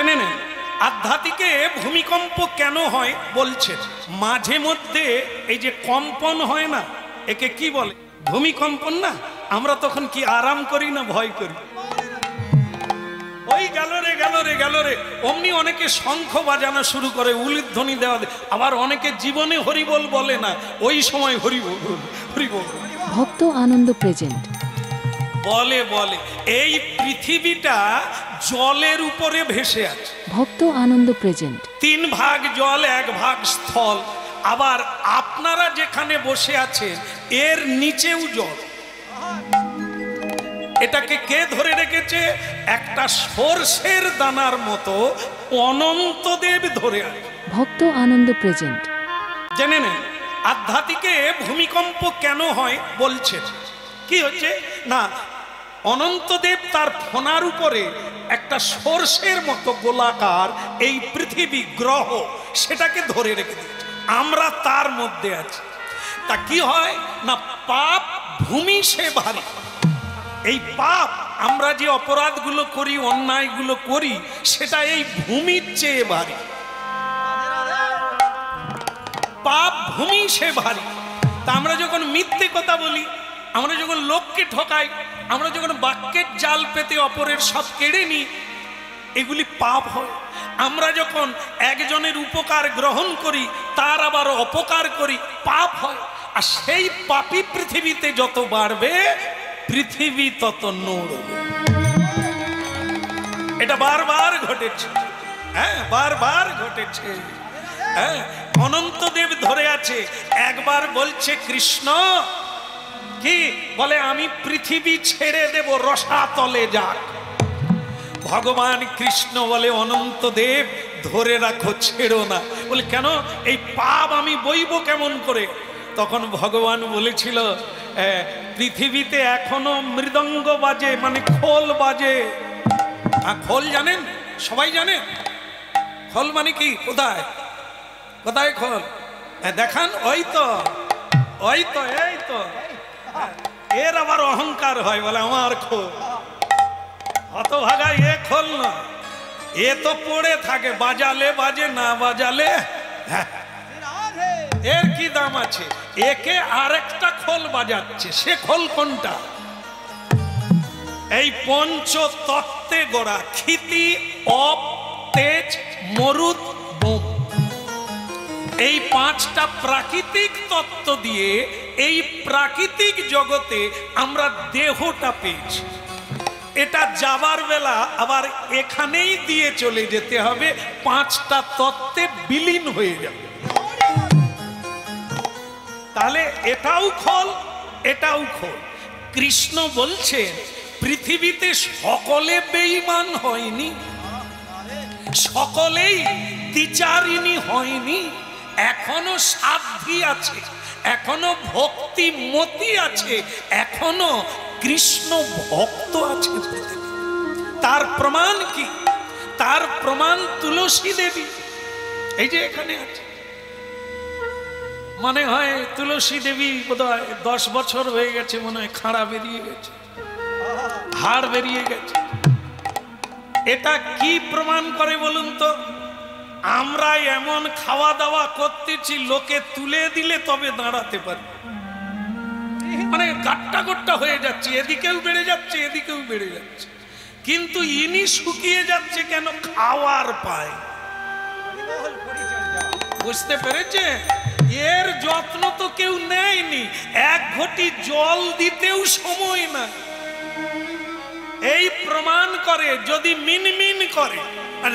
জেনে নেন আধ্যাত্মিকে ভূমিকম্প কেন হয় বলছে। মাঝে মধ্যে এই যে কম্পন হয় না, একে কি বলে? ভূমিকম্পন না? আমরা তখন কি আরাম করি না ভয় করি? ওই গেল রে গেল রে গেল রে, অমনি অনেকে শঙ্খ বাজানো শুরু করে, উলুধ্বনি দেওয়া, আবার অনেকে জীবনে হরিবোল বলে না, ওই সময় হরিবোল হরিবোল। ভক্ত আনন্দ প্রেজেন্ট বলে বলে এই পৃথিবীটা জলের উপরে ভেসে আছে। ভক্ত আনন্দ প্রেজেন্ট 3 ভাগ জল 1 ভাগ স্থল। আবার আপনারা যেখানে বসে আছেন এর নিচেও জল। এটাকে কে ধরে রেখেছে? একটা সরষের দানার মতো অনন্তদেব ধরে আছে। ভক্ত আনন্দ প্রেজেন্ট জেনে নেন আধ্যাত্মিকে ভূমিকম্প কেন হয় বলছে। কি হচ্ছে না, অনন্তদেব তার ফোনার উপরে একটা সরষের মতো গোলাকার এই পৃথিবী গ্রহ, সেটাকে ধরে রেখে দিচ্ছে। আমরা তার মধ্যে আছি। তা কি হয় না, পাপ ভূমি সে ভারী। এই পাপ, আমরা যে অপরাধগুলো করি, অন্যায়গুলো করি, সেটা এই ভূমির চেয়ে ভারী। পাপ ভূমি সে ভারী। তা আমরা যখন মিথ্যে কথা বলি, আমরা যখন লোককে ঠকাই, আমরা যখন বাক্যের জাল পেতে অপরের সব কেড়ে নিই, এগুলি পাপ হয়। আমরা যখন একজনের উপকার গ্রহণ করি, তার আবার অপকার করি, পাপ হয়। আর সেই পাপী পৃথিবীতে যত বাড়বে, পৃথিবী তত নড়বে। এটা বারবার ঘটেছে। হ্যাঁ, বারবার ঘটেছে। হ্যাঁ, অনন্তদেব ধরে আছে। একবার বলছে কৃষ্ণ, কি বলে, আমি পৃথিবী ছেড়ে দেব, রসাতলে যাক। ভগবান কৃষ্ণ বলে, অনন্তদেব ধরে রাখো, ছেড়ো না। বলে কেন? এই পাপ আমি বইব কেমন করে? তখন ভগবান বলেছিল, পৃথিবীতে এখনো মৃদঙ্গ বাজে, মানে খোল বাজে। খোল জানেন? সবাই জানে খোল মানে কি? কোথায় কোথায় খোল দেখান? ওই তো ওই তো এই তো। এর আবার অহংকার হয়, বলে আমার খোল। হতভাগা, এ খোল না, এ তো পড়ে থাকে, বাজালে বাজে, না বাজালে এর কি দাম আছে? একে আরেকটা খোল বাজাচ্ছে। সে খোল কোনটা? এই পঞ্চতত্ত্বে গড়া ক্ষিতি, অপ, তেজ, মরুত, বোম। এই 5টা প্রাকৃতিক তত্ত্ব দিয়ে এই প্রাকৃতিক জগতে আমরা দেহটা পেয়েছি। এটা যাবার বেলা আবার এখানেই দিয়ে চলে যেতে হবে, 5টা তত্ত্বে বিলীন হয়ে যাবে। তাহলে এটাও খোল, এটাও খোল। কৃষ্ণ বলছেন পৃথিবীতে সকলে বেঈমান হয়নি, সকলেই দ্বিচারিণী হয়নি। এখনো সাধ্বী আছে, এখনো ভক্তিমতী আছে, এখনো কৃষ্ণ ভক্ত আছে। তার প্রমাণ কি? তার প্রমাণ তুলসী দেবী। এই যে এখানে আছে, মনে হয় তুলসী দেবী বোধহয় 10 বছর হয়ে গেছে, মনে হয় খাড়া বেরিয়ে গেছে, হাড় বেরিয়ে গেছে। এটা কি প্রমাণ করে বলুন তো? আমরা এমন খাওয়া দাওয়া করতেছি, লোকে তুলে দিলে তবে দাঁড়াতে পারে। মানে গাট্টা গোট্টা হয়ে যাচ্ছে, এদিকেও বেড়ে যাচ্ছে, এদিকেও বেড়ে যাচ্ছে। কিন্তু ইনি শুকিয়ে যাচ্ছে কেন? খাওয়ার পায়। বুঝতে পেরেছে? এর যত্ন তো কেউ নেয়নি। 1 ঘটি জল দিতেও সময় না। এই প্রমাণ করে, যদি মিনমিন করে,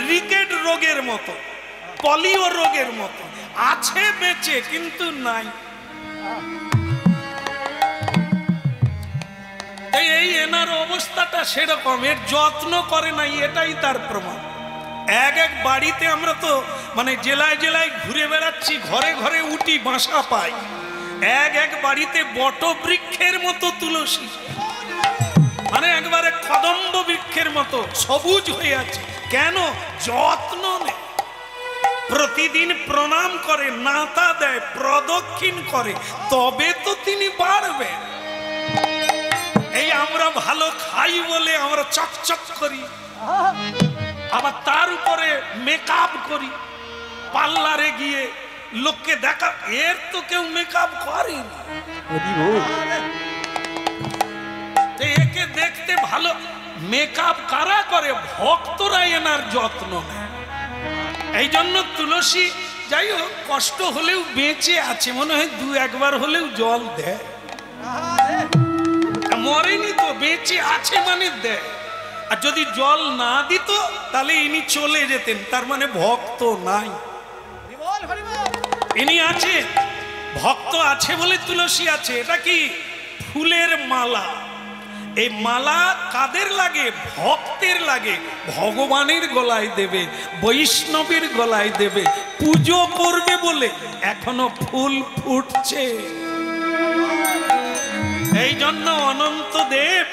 রিকেট রোগের মতো, পলিও রোগের মতো আছে বেঁচে, কিন্তু নাই। এই এনার অবস্থাটা সেরকম, এর যত্ন করে নাই, এটাই তার প্রমাণ। এক বাড়িতে আমরা তো মানে জেলায় জেলায় ঘুরে বেড়াচ্ছি, ঘরে ঘরে উঠি, বাসা পাই। এক বাড়িতে বট বৃক্ষের মতো তুলসী, মানে একবারে কদম্ব বৃক্ষের মতো সবুজ হয়ে আছে। কেন? যত্ন নেই। প্রতিদিন প্রণাম করে, নাতা দেয়, প্রদক্ষিণ করে, তবে তো তিনি বাড়বে। এই আমরা ভালো খাই বলে আমরা চকচক করি, আবার তার উপরে মেকআপ করি, পার্লারে গিয়ে লোককে দেখা, এর তো কেউ মেকআপ করেনি। একে দেখতে ভালো, মেকআপ কারা করে? ভক্তরা এনার যত্ন নেয়। এই জন্য তুলসী যাই হোক কষ্ট হলেও বেঁচে আছে, মনে হয় দু একবার হলেও জল দেয়, মরেনি তো, বেঁচে আছে মানে দেয়। আর যদি জল না দিত তাহলে ইনি চলে যেতেন, তার মানে ভক্ত নাই। ইনি আছে, ভক্ত আছে বলে তুলসী আছে। এটা কি? ফুলের মালা। এই মালা কাদের লাগে? ভক্তের লাগে। ভগবানের গলায় দেবে, বৈষ্ণবের গলায় দেবে, পুজো করবে বলে এখনো ফুল ফুটছে। এই জন্য অনন্ত দেব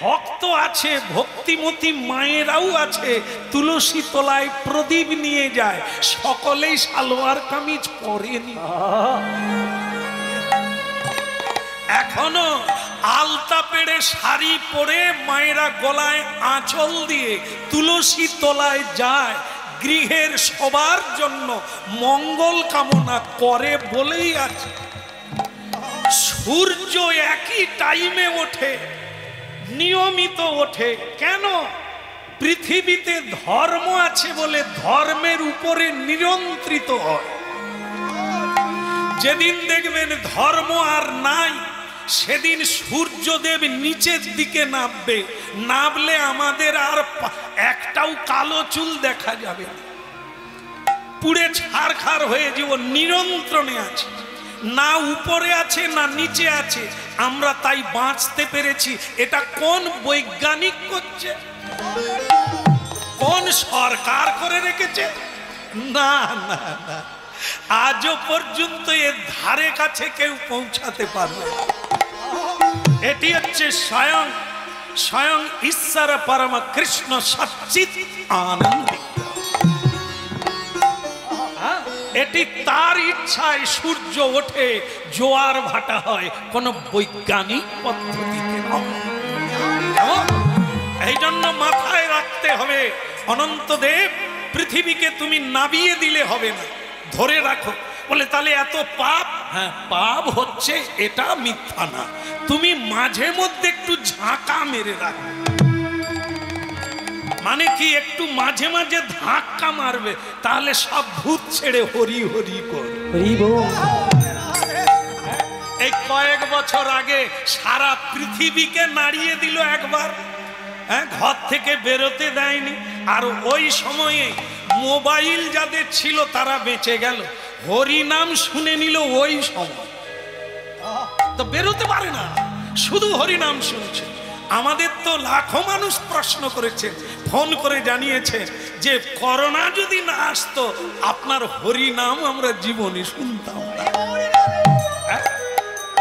ভক্ত আছে, ভক্তিমতী মায়েরাও আছে, তুলসী তলায় প্রদীপ নিয়ে যায়। সকলেই সালোয়ার কামিজ পরেনি, এখনো আলতা পেড়ে শাড়ি পরে মায়েরা গলায় আঁচল দিয়ে তুলসী তলায় যায়, গৃহের সবার জন্য মঙ্গল কামনা করে বলেই আছে। সূর্য একই টাইমে ওঠে, নিয়মিত ওঠে। কেন? পৃথিবীতে ধর্ম আছে বলে ধর্মের উপরে নিয়ন্ত্রিত হয়। যেদিন দেখবেন ধর্ম আর নাই, সেদিন সূর্যদেব নিচের দিকে নামবে। নামলে আমাদের আর একটাও কালো চুল দেখা যাবে না, পুড়ে ছারখার হয়ে যাব। নিয়ন্ত্রণে আছে, না উপরে আছে না নিচে আছে, আমরা তাই বাঁচতে পেরেছি। এটা কোন বৈজ্ঞানিক করছে? কোন সরকার করে রেখেছে? না না না, আজও পর্যন্ত এর ধারে কাছে কেউ পৌঁছাতে পারবে। এটি হচ্ছে স্বয়ং স্বয়ং ঈশ্বর পরম কৃষ্ণ সচ্চিৎ আনন্দ। এটি তার ইচ্ছায় সূর্য ওঠে, জোয়ার ভাটা হয়, কোন বৈজ্ঞানিক পদ্ধতিতে নয়। এই জন্য মাথায় রাখতে হবে, অনন্তদেব পৃথিবীকে তুমি নাবিয়ে দিলে হবে না, ধরে রাখো। বলে তাহলে এত পাপ? হ্যাঁ, পাপ হচ্ছে, এটা মিথ্যা না। তুমি মাঝে মধ্যে একটু ঝাঁকা মেরে রাখো। মানে কি? একটু মাঝে মাঝে ধাক্কা মারবে, তাহলে সব ভূত ছেড়ে হরি হরি করবে। এই কয়েক বছর আগে সারা পৃথিবীকে নাড়িয়ে দিল একবার, হ্যাঁ, ঘর থেকে বেরোতে দেয়নি। আর ওই সময়ে মোবাইল যাদের ছিল তারা বেঁচে গেল, হরি নাম শুনে নিল। ওই সময় তো বেরোতে পারে না, শুধু হরি নাম শুনছে। আমাদের তো লাখো মানুষ প্রশ্ন করেছে, ফোন করে জানিয়েছে যে করোনা যদি না আসতো আপনার হরি নাম আমরা জীবনে শুনতাম না।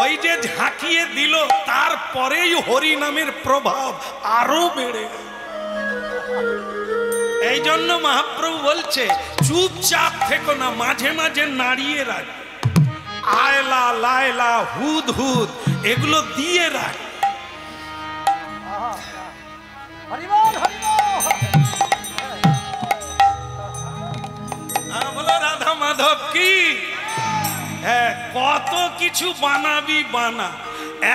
ওই যে ঝাঁকিয়ে দিল, তারপরেই হরি নামের প্রভাব আরো বেড়ে গেল। এই জন্য মহাপ্রভু বলছে চুপচাপ থেকো না, মাঝে মাঝে নাড়িয়ে রাখ। আয়লা লায়লা হুদ হুদ এগুলো দিয়ে রাখ। বলো রাধা মাধব কি? হ্যাঁ, কত কিছু বানাবি বানা,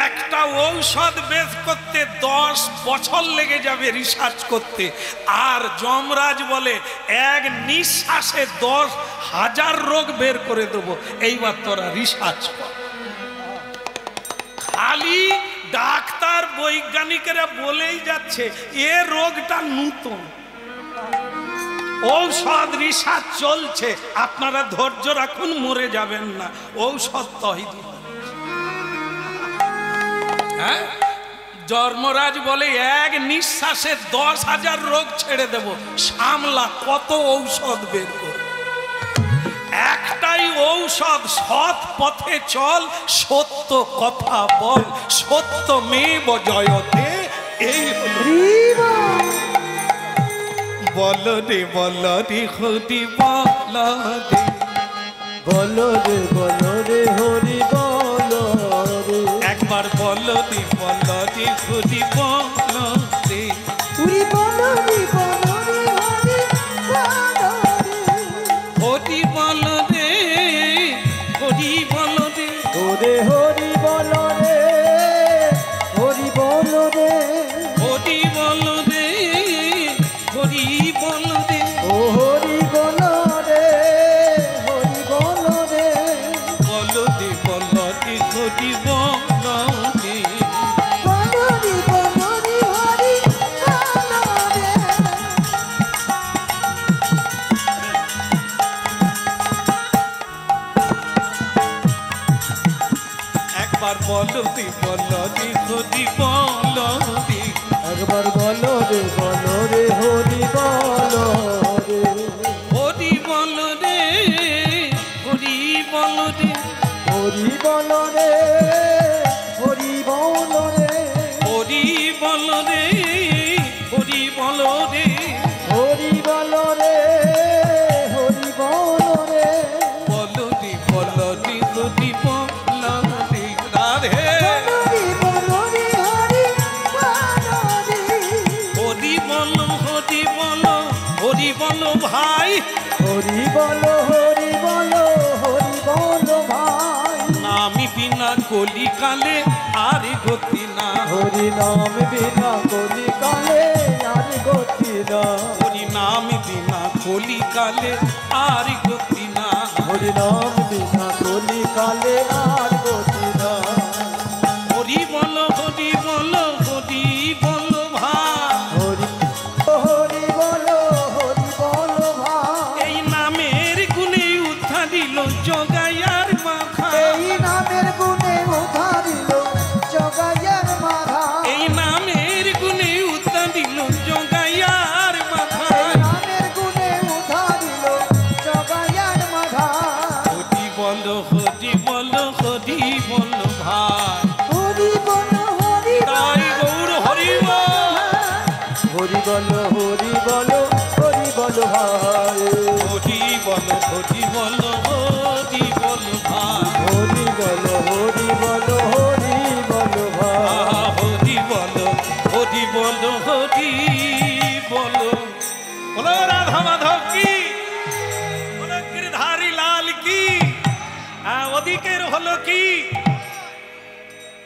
একটা ঔষধ বের করতে 10 বছর লেগে যাবে রিসার্চ করতে। আর যমরাজ বলে এক নিঃশ্বাসে 10,000 রোগ বের করে দেবো, এইবার তোরা রিসার্চ কর। খালি ডাক্তার বৈজ্ঞানিকেরা বলেই যাচ্ছে এ রোগটা নূতন, ঔষধ রিসার্চ চলছে, আপনারা ধৈর্য রাখুন, মরে যাবেন না, ঔষধ তৈরি। হ্যাঁ, ধর্মরাজ বলে এক নিঃশ্বাসে 10,000 রোগ ছেড়ে দেব, সামলা, কত ঔষধ বের করে। একটাই ঔষধ, সৎ পথে চল, সত্য কথা বল, সত্য মেব জয়তে। এই বল রে বল রে হরি বল রে, বল রে হরি বল রে, একবার বল রে হরি বল রে, হরি বল রে হরি বলো রে বলো রে হরি বলো রে একবার বলো রে হরি বলো রে হরি বলো রে হরি বলো রে হরি বলো রে হরি বলো রে হরি বলো রে হরি বলো রে হরি বলো রে হরি বলো রে বলো রে বলো রে হরি বলো রে রাধে হরি বলো রে হরি বলো রে হরি বলো হরি বলো হরি বলো ভাই হরি বলো হরি বলো হরি বলো ভাই নামি বিনা কলিকালে আর গতি না হরি নাম বিনা কলি কালে আর গতি না হরি নাম বিনা কলিকালে আর গতি না হরি নাম বিনা কলি কালে আর গতি না হরি বলো হরি বলো হরি বলো ভাই হরি হরি বলো ভাই এই নামের গুণে উদ্ধারিল জগায়ার মাথা এই নামের গুণে উদ্ধারিল জগাইয়ের মাথা এই নামের গুণে উদ্ধারিল জগায়ার মাথা এই নামের গুণে উদ্ধারিল জগাইয়ের মাথা হরি বলো হরি বলো হরি বলো ভাই হরি বলো তাই গৌর হরি বল হরি বলো হরি বলো হরি বলো ভাই হরি বলো হরি বলো হরি বলো ভাই হরি বলো হরি বলো হরি বলো ভাই আহা, হরি বলো হরি বলো হরি বলো বলো রাধা মাধব কি বলো গিরধারী লাল কি ওদিকের হলো কি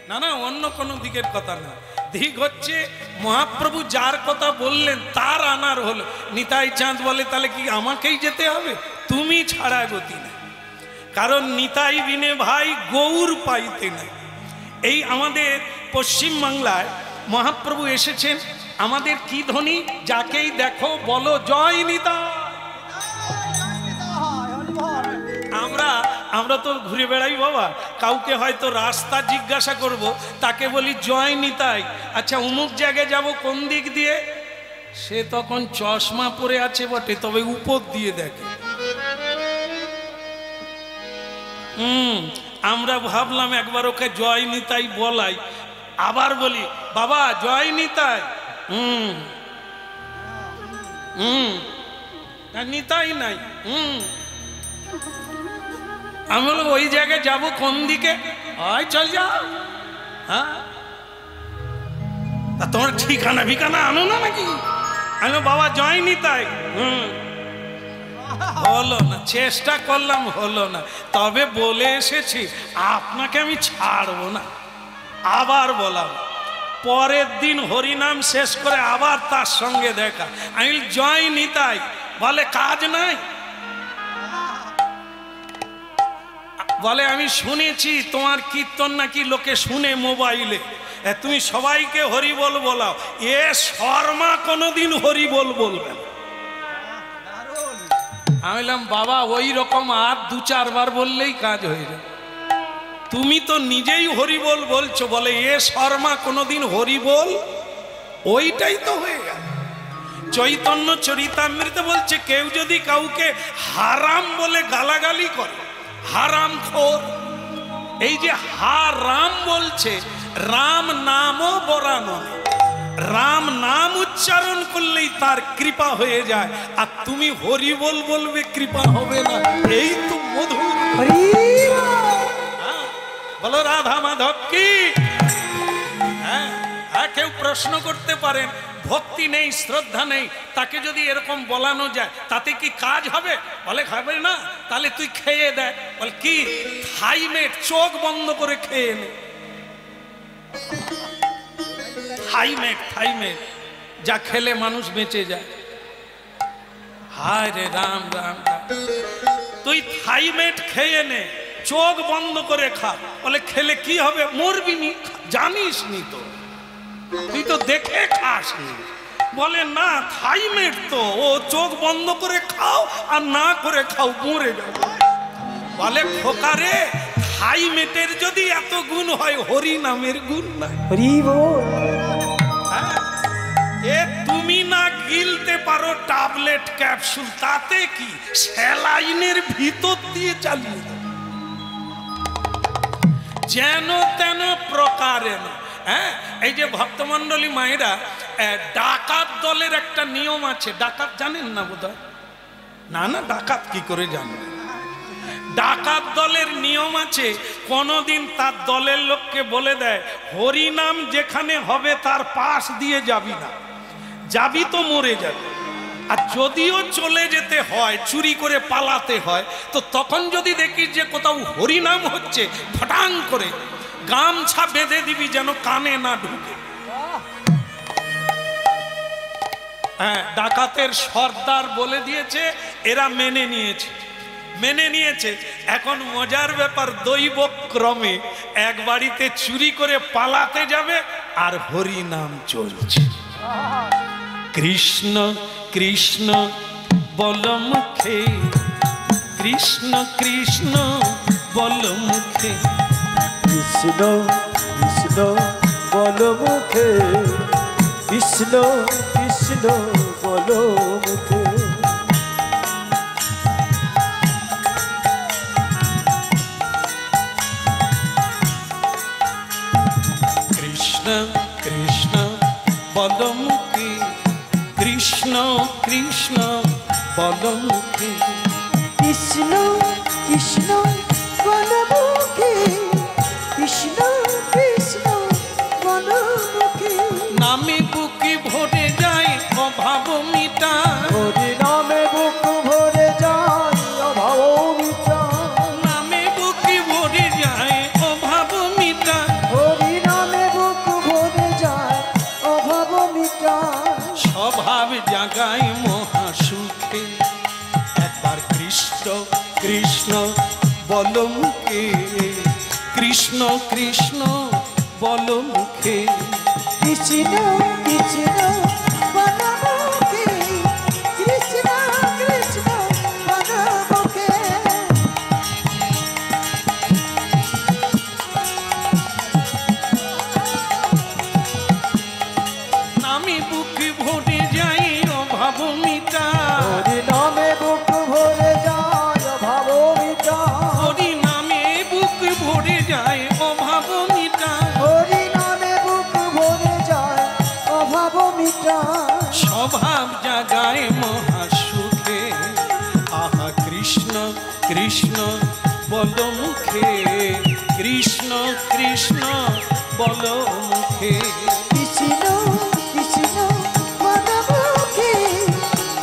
না না অন্য কোনো দিকের কথা না দিক হচ্ছে মহাপ্রভু যার কথা বললেন তার আনার হলো নিতাই চাঁদ বলে তাহলে কি আমাকেই যেতে হবে তুমি ছাড়া গতি না কারণ নিতাই বিনে ভাই গৌর পাইতে নাই এই আমাদের পশ্চিম বাংলায় মহাপ্রভু এসেছেন আমাদের কি ধ্বনি যাকেই দেখো বলো জয় নিতাই আমরা তো ঘুরে বেড়াই বাবা কাউকে হয়তো রাস্তা জিজ্ঞাসা করব তাকে বলি জয় নিতাই আচ্ছা অমুক জায়গায় যাব কোন দিক দিয়ে সে তখন চশমা পরে আছে বটে তবে উপর দিয়ে দেখে আমরা ভাবলাম একবার ওকে জয় নিতাই বলাই আবার বলি বাবা জয় নিতাই নিতাই নাই আমি বলবো ওই জায়গায় যাবো কোন দিকে ওই চল যাও হ্যাঁ তা তোমার ঠিকানা ফিকানা আনো না নাকি আমি বাবা জয় নিতাই হলো না চেষ্টা করলাম হলো না তবে বলে এসেছি আপনাকে আমি ছাড়বো না আবার বলাম পরের দিন হরিনাম শেষ করে আবার তার সঙ্গে দেখা আমি জয় নিতাই বলে কাজ নাই বলে আমি শুনেছি তোমার কীর্তন নাকি লোকে শুনে মোবাইলে তুমি সবাইকে হরিবল বলাও এ শর্মা কোনোদিন হরিবল বলবে না আমি বললাম বাবা ওই রকম আর দু চারবার বললেই কাজ হয়ে যাবে তুমি তো নিজেই হরিবল বলছো বলে এ শর্মা কোনোদিন হরিবল ওইটাই তো হয়ে গেল চৈতন্য চরিতামৃত বলছে কেউ যদি কাউকে হারাম বলে গালাগালি করে হারাম খোর এই যে হারাম বলছে রাম নামও বরানো রাম নাম উচ্চারণ করলেই তার কৃপা হয়ে যায় আর তুমি হরিবল বলবে কৃপা হবে না এই তো মধুর বলো রাধা মাধব কি হ্যাঁ কেউ প্রশ্ন করতে পারেন ভক্তি নেই শ্রদ্ধা নেই তাকে যদি এরকম বলানো যায় তাতে কি কাজ হবে বলে খাবে না তাহলে তুই খেয়ে দেয় বল কি থাইমেট চোখ বন্ধ করে খেয়ে নে থাইমেট যা খেলে মানুষ বেঁচে যায় হায় রে রাম রাম রাম তুই থাইমেট খেয়ে নে চোখ বন্ধ করে খা বলে খেলে কি হবে মরবি নি জানিস নি তো তুই তো দেখে খাস বলে না থাইমেট তো ও চোখ বন্ধ করে খাও আর না করে খাও মরে যাবে বলে খোকা রে হাই মেটের যদি এত গুণ হয়, হরি নামের গুণ নাই? হরি বল। হ্যাঁ? এ তুমি না গিলতে পারো ট্যাবলেট ক্যাপসুল, তাতে কি স্যালাইনের ভিতর দিয়ে চালিয়ে দাও, যেন তেন প্রকারে না। হ্যাঁ, এই যে ভক্তমণ্ডলী মায়েরা, ডাকাত দলের একটা নিয়ম আছে। ডাকাত জানেন না বোধহয়? না না, ডাকাত কি করে জানেন? ডাকাত দলের নিয়ম আছে, কোনদিন তার দলের লোককে বলে দেয়, হরি নাম যেখানে হবে তার পাশ দিয়ে যাবি না, যাবি তো মরে যাবে। আর যদিও চলে যেতে হয়, চুরি করে পালাতে হয়, তো তখন যদি দেখিস যে কোথাও হরিনাম হচ্ছে, ফটাং করে গামছা বেঁধে দিবি যেন কানে না ঢুকে। হ্যাঁ, ডাকাতের সর্দার বলে দিয়েছে, এরা মেনে নিয়েছে। এখন মজার ব্যাপার, দৈবক্রমে এক বাড়িতে চুরি করে পালাতে যাবে আর হরি নাম চলছে। কৃষ্ণ কৃষ্ণ বল মুখে, কৃষ্ণ কৃষ্ণ বল মুখে, কৃষ্ণ কৃষ্ণ বল মুখে, কৃষ্ণ কৃষ্ণ বল মুখে। কৃষ্ণ কৃষ্ণ বল মুখে, কৃষ্ণ কৃষ্ণ বল মুখে, কৃষ্ণ কৃষ্ণ বল মুখে, কৃষ্ণ কৃষ্ণ বল মুখে। নামে বুকে ভরে যায় অভাব মিটায়, হরি নামে বুক ভরে যায় অভাব মিটায়, নামে বুকে ভরে যায় অভাব মিটায়, হরি নামে বুক ভরে যায় অভাব মিটায়। স্বভাব জাগায় মহাসুখে। একবার কৃষ্ণ কৃষ্ণ বল মুখে, কৃষ্ণ কৃষ্ণ বল মুখে, কৃষ্ণ কৃষ্ণ বল মুখে, কৃষ্ণ কৃষ্ণ বল মুখে। নামে বুকে ভরে যায় অভাব মিটায়, হরি নামে বুক ভরে যায় অভাব মিটায়, হরি নামে বুক ভরে যায় অভাব মিটায়, হরি নামে বুক ভরে যায় অভাব মিটায়। স্বভাব জাগায় মহাসুখে। আহা কৃষ্ণ কৃষ্ণ বল মুখে, কৃষ্ণ কৃষ্ণ বল মুখে, কৃষ্ণ কৃষ্ণ বল মুখে,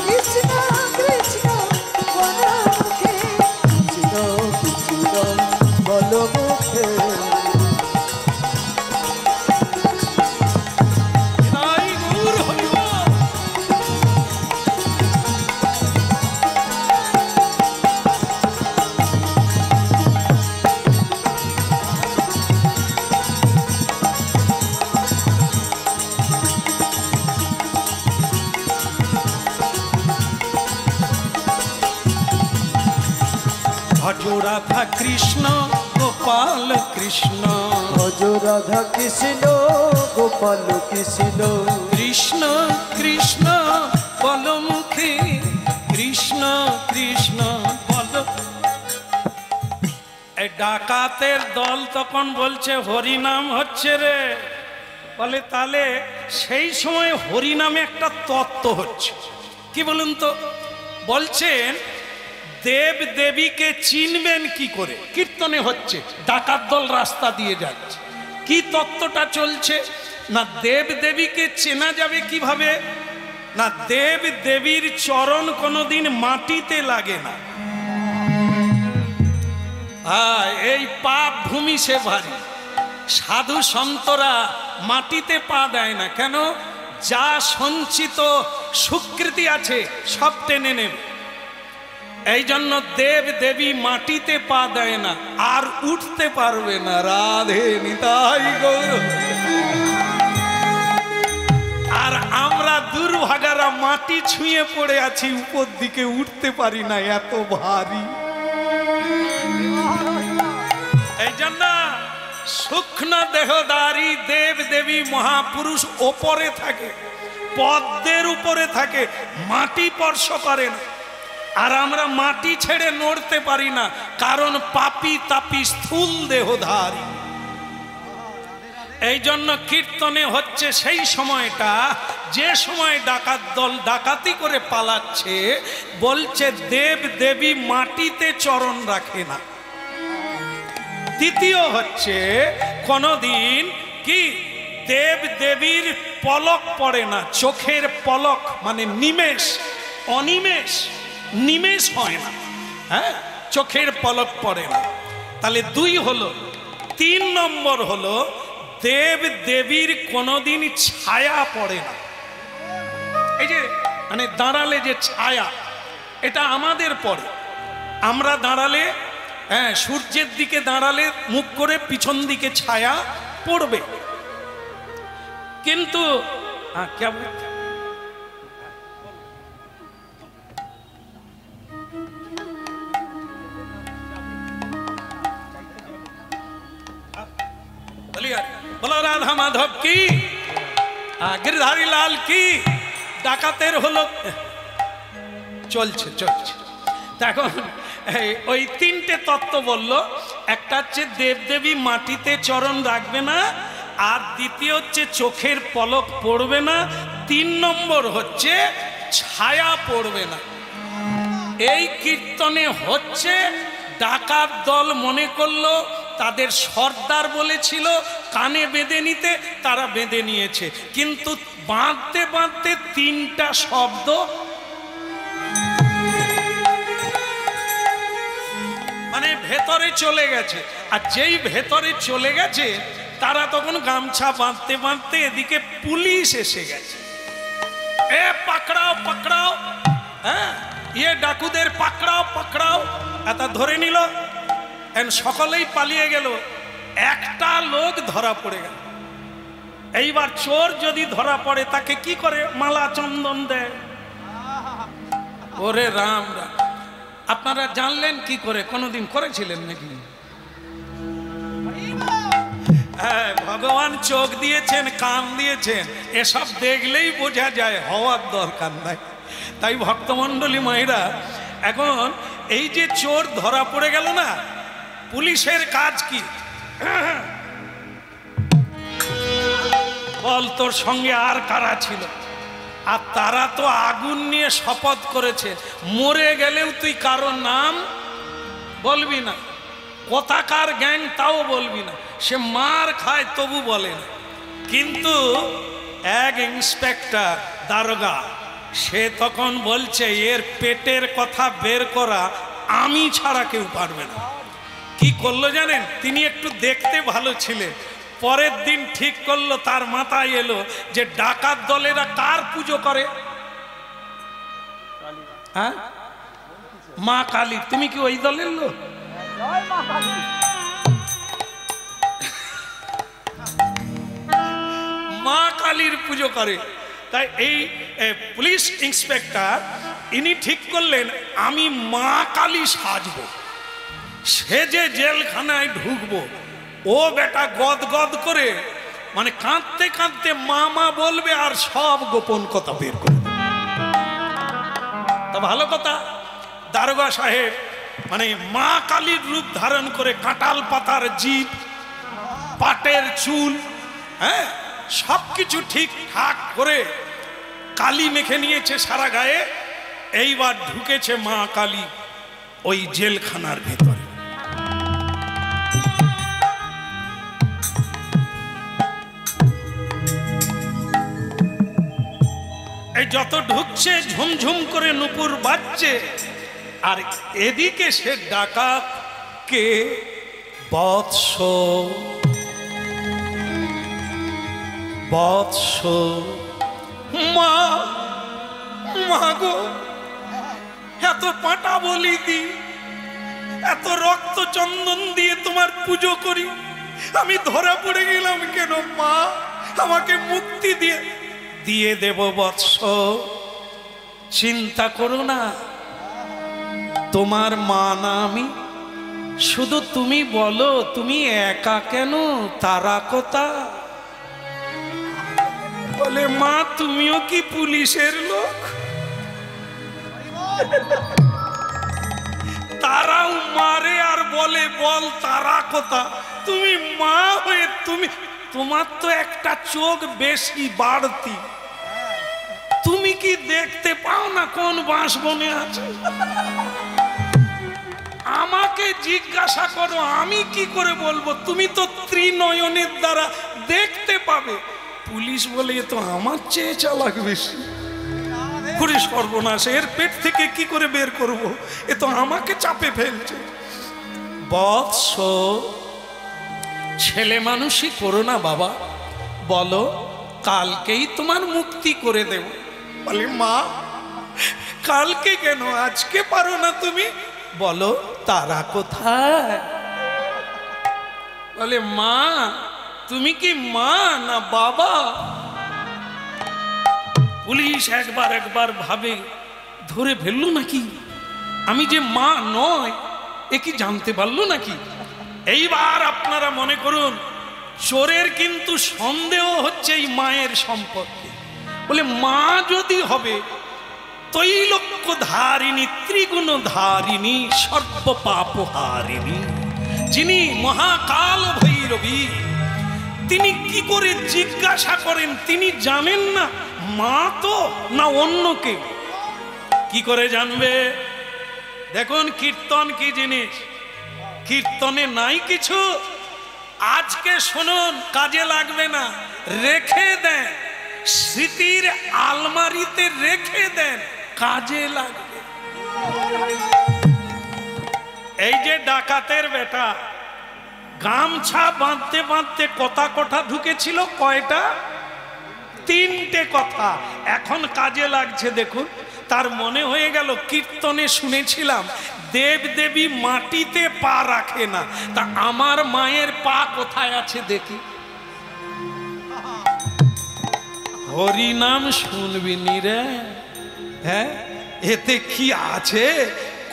কৃষ্ণ কৃষ্ণ বল মুখে, কৃষ্ণ কৃষ্ণ বল মুখে। তাই গৌর হরি বল। ভজ রাধা কৃষ্ণ গোপাল কৃষ্ণ, ভজ রাধা কৃষ্ণ গোপাল কৃষ্ণ, কৃষ্ণ কৃষ্ণ বল মুখে, কৃষ্ণ কৃষ্ণ বল। এই ডাকাতের দল তখন বলছে হরিনাম হচ্ছে রে, বলে তাহলে সেই সময় হরিনামে একটা তত্ত্ব হচ্ছে। কি বলুন তো? বলছেন দেব দেবীকে চিনবেন কি করে? কীর্তনে হচ্ছে, ডাকাত দল রাস্তা দিয়ে যাচ্ছে, কি তত্ত্বটা চলছে না, দেব দেবীকে চেনা যাবে কিভাবে না, দেব দেবীর চরণ কোনোদিন মাটিতে লাগে না। এই পাপ ভূমি সে ভারী, সাধু সন্তরা মাটিতে পা দেয় না। কেন? যা সঞ্চিত সুকৃতি আছে সব টেনে নেবে। এই জন্য দেব দেবী মাটিতে পা দেয় না, আর উঠতে পারবে না। রাধে নিতাই গৌর। আর আমরা দুর্ভাগারা মাটি ছুঁয়ে পড়ে আছি, উপর দিকে উঠতে পারি না, এত ভারী। এই জন্য শুকনো দেহধারী দেব দেবী মহাপুরুষ ওপরে থাকে, পদ্মের উপরে থাকে, মাটি স্পর্শ করে না। আর আমরা মাটি ছেড়ে নড়তে পারি না, কারণ পাপী তাপী স্থূল দেহধারী। এই জন্য কীর্তনে হচ্ছে সেই সময়টা, যে সময় ডাকাত দল ডাকাতি করে পালাচ্ছে, বলছে দেব দেবী মাটিতে চরণ রাখে না। দ্বিতীয় হচ্ছে কোনদিন কি দেব দেবীর পলক পড়ে না, চোখের পলক মানে নিমেষ, অনিমেষ, নিমেষ হয় না, হ্যাঁ, চোখের পলক পড়ে না। তাহলে দুই হলো। 3 নম্বর হলো দেব দেবীর কোনোদিন ছায়া পড়ে না। এই যে মানে দাঁড়ালে যে ছায়া, এটা আমাদের পড়ে। আমরা দাঁড়ালে, হ্যাঁ, সূর্যের দিকে দাঁড়ালে মুখ করে পিছন দিকে ছায়া পড়বে, কিন্তু বলো রাধা মাধব কি, গিরধারী লাল কি। ডাকাতের হলো চলছে চলছে। এখন ওই 3টে তত্ত্ব বললো। একটা হচ্ছে দেবদেবী মাটিতে চরণ রাখবে না, আর দ্বিতীয় হচ্ছে চোখের পলক পড়বে না, 3 নম্বর হচ্ছে ছায়া পড়বে না। এই কীর্তনে হচ্ছে ডাকাত দল মনে করলো তাদের সর্দার বলেছিল কানে বেঁধে নিতে, তারা বেঁধে নিয়েছে, কিন্তু বাঁধতে বাঁধতে 3টা শব্দ মানে ভেতরে চলে গেছে। আর যেই ভেতরে চলে গেছে, তারা তখন গামছা বাঁধতে বাঁধতে এদিকে পুলিশ এসে গেছে। এ পাকড়াও পাকড়াও, হ্যাঁ, ইয়ে ডাকুদের পাকড়াও পাকড়াও, এটা ধরে নিল। সকলেই পালিয়ে গেল, একটা লোক ধরা পড়ে গেল। এইবার চোর যদি ধরা পড়ে তাকে কি করে? মালা চন্দন দেয়। ওরে রাম রাম, আপনারা জানলেন কি করে? কোনোদিন করেছিলেন নাকি? হ্যাঁ, ভগবান চোখ দিয়েছেন, কান দিয়েছেন, এসব দেখলেই বোঝা যায়, হওয়ার দরকার নাই। তাই ভক্তমণ্ডলী মায়েরা, এখন এই যে চোর ধরা পড়ে গেল না, পুলিশের কাজ কি? বল তোর সঙ্গে আর কারা ছিল? আর তারা তো আগুন নিয়ে শপথ করেছে, মরে গেলেও তুই কারো নাম বলবি না, কোথাকার গ্যাং তাও বলবি না। সে মার খায় তবু বলে না। কিন্তু এক ইন্সপেক্টর দারোগা, সে তখন বলছে এর পেটের কথা বের করা আমি ছাড়া কেউ পারবে না। কি করলো জানেন? তিনি একটু দেখতে ভালো ছিলেন। পরের দিন ঠিক করলো, তার মাথায় এলো যে ডাকাত দলেরা কার পুজো করে? হ্যাঁ, মা কালী। তুমি কি ওই দলের লোক? মা কালীর পুজো করে। তাই এই পুলিশ ইন্সপেক্টর ইনি ঠিক করলেন আমি মা কালী সাজবো, সেজে জেলখানায় ঢুকবো। ও বেটা গদ গদ করে মানে কাঁদতে কাঁদতে মা মা বলবে, আর সব গোপন কথা বের করে দেবে। তা ভালো কথা, দারোগা সাহেব মানে মা কালীর রূপ ধারণ করে, কাঁঠাল পাতার জিভ, পাটের চুল, হ্যাঁ, সবকিছু ঠিকঠাক করে কালি মেখে নিয়েছে সারা গায়ে। এইবার ঢুকেছে মা কালী ওই জেলখানার ভেতরে। এই যত ঢুকছে ঝুমঝুম করে নুপুর বাজছে, আর এদিকে সে ডাকাত কে? বৎস বৎস, মা মা গো, এত পাটা বলি দি, এত রক্ত চন্দন দিয়ে তোমার পুজো করি, আমি ধরা পড়ে গেলাম কেন? মা আমাকে মুক্তি দিয়ে দিয়ে দেব বৎস, চিন্তা করো না, তোমার মা না আমি, শুধু তুমি বলো, তুমি একা কেন, তারা কোথা? বলে মা তুমিও কি পুলিশের লোক? তারাও মারে আর বলে বল তারা কোথা? তুমি মা হয়ে তোমার তো একটা চোখ বেশি বাড়তি, তুমি কি দেখতে পাও না কোন বাঁশ বনে আছে? আমাকে জিজ্ঞাসা করো, আমি কি করে বলবো? তুমি তো ত্রিনয়নের দ্বারা দেখতে পাবে। পুলিশ বলে এ তো আমার চেয়ে চালাক বেশি, পুলিশ সর্বনাশ, এর পেট থেকে কি করে বের করব, এ তো আমাকে চাপে ফেলছে। বৎস, ছেলে মানুষই করো না বাবা, বলো কালকেই তোমার মুক্তি করে দেব। বলে মা কালকে কেন, আজকে পারো না তুমি? বলো তারা কোথায়? বলে মা তুমি কি মা না বাবা? পুলিশ একবার একবার ভাবে ধরে ফেললো নাকি, আমি যে মা নয় এ কি জানতে পারলো নাকি? এইবার আপনারা মনে করুন চোরের কিন্তু সন্দেহ হচ্ছে এই মায়ের সম্পর্কে। বলে মা যদি হবে তৈলক্য ধারিণী, ত্রিগুণ ধারিণী, সর্ব পাপ হারিণী, যিনি মহাকাল ভৈরবী, তিনি কি করে জিজ্ঞাসা করেন? তিনি জানেন না মা তো না অন্যকে? কি করে জানবে? দেখুন কীর্তন কি জিনিস, কীর্তনে নাই কিছু। আজকে শুনুন, কাজে লাগবে না, রেখে দেন, স্মৃতির আলমারিতে রেখে দেন, কাজে লাগবে। এই যে ডাকাতের বেটা গামছা বাঁধতে বাঁধতে কথা ঢুকেছিল কয়টা? 3টে কথা, এখন কাজে লাগছে। দেখুন তার মনে হয়ে গেল কীর্তনে শুনেছিলাম দেব দেবী মাটিতে পা রাখে না, তা আমার মায়ের পা কোথায় আছে দেখি। হরি নাম শুনবি নি রে, হ্যাঁ এতে কি আছে?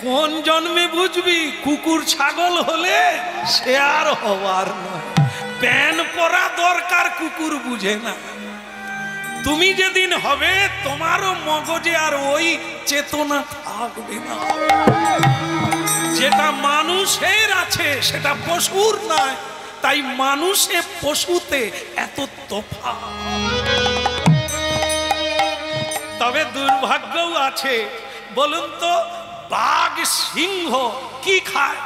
কোন জন্মে বুঝবি? কুকুর ছাগল হলে সে আর হওয়ার নয়। প্যান পরা দরকার, কুকুর বুঝে না। তুমি যেদিন হবে তোমারও মগজে আর ওই চেতনা থাকবে না। যেটা মানুষের আছে সেটা পশুর নয়, তাই মানুষে পশুতে এত তফাৎ। তবে দুর্ভাগ্যও আছে। বলুন তো বাঘ সিংহ কি খায়?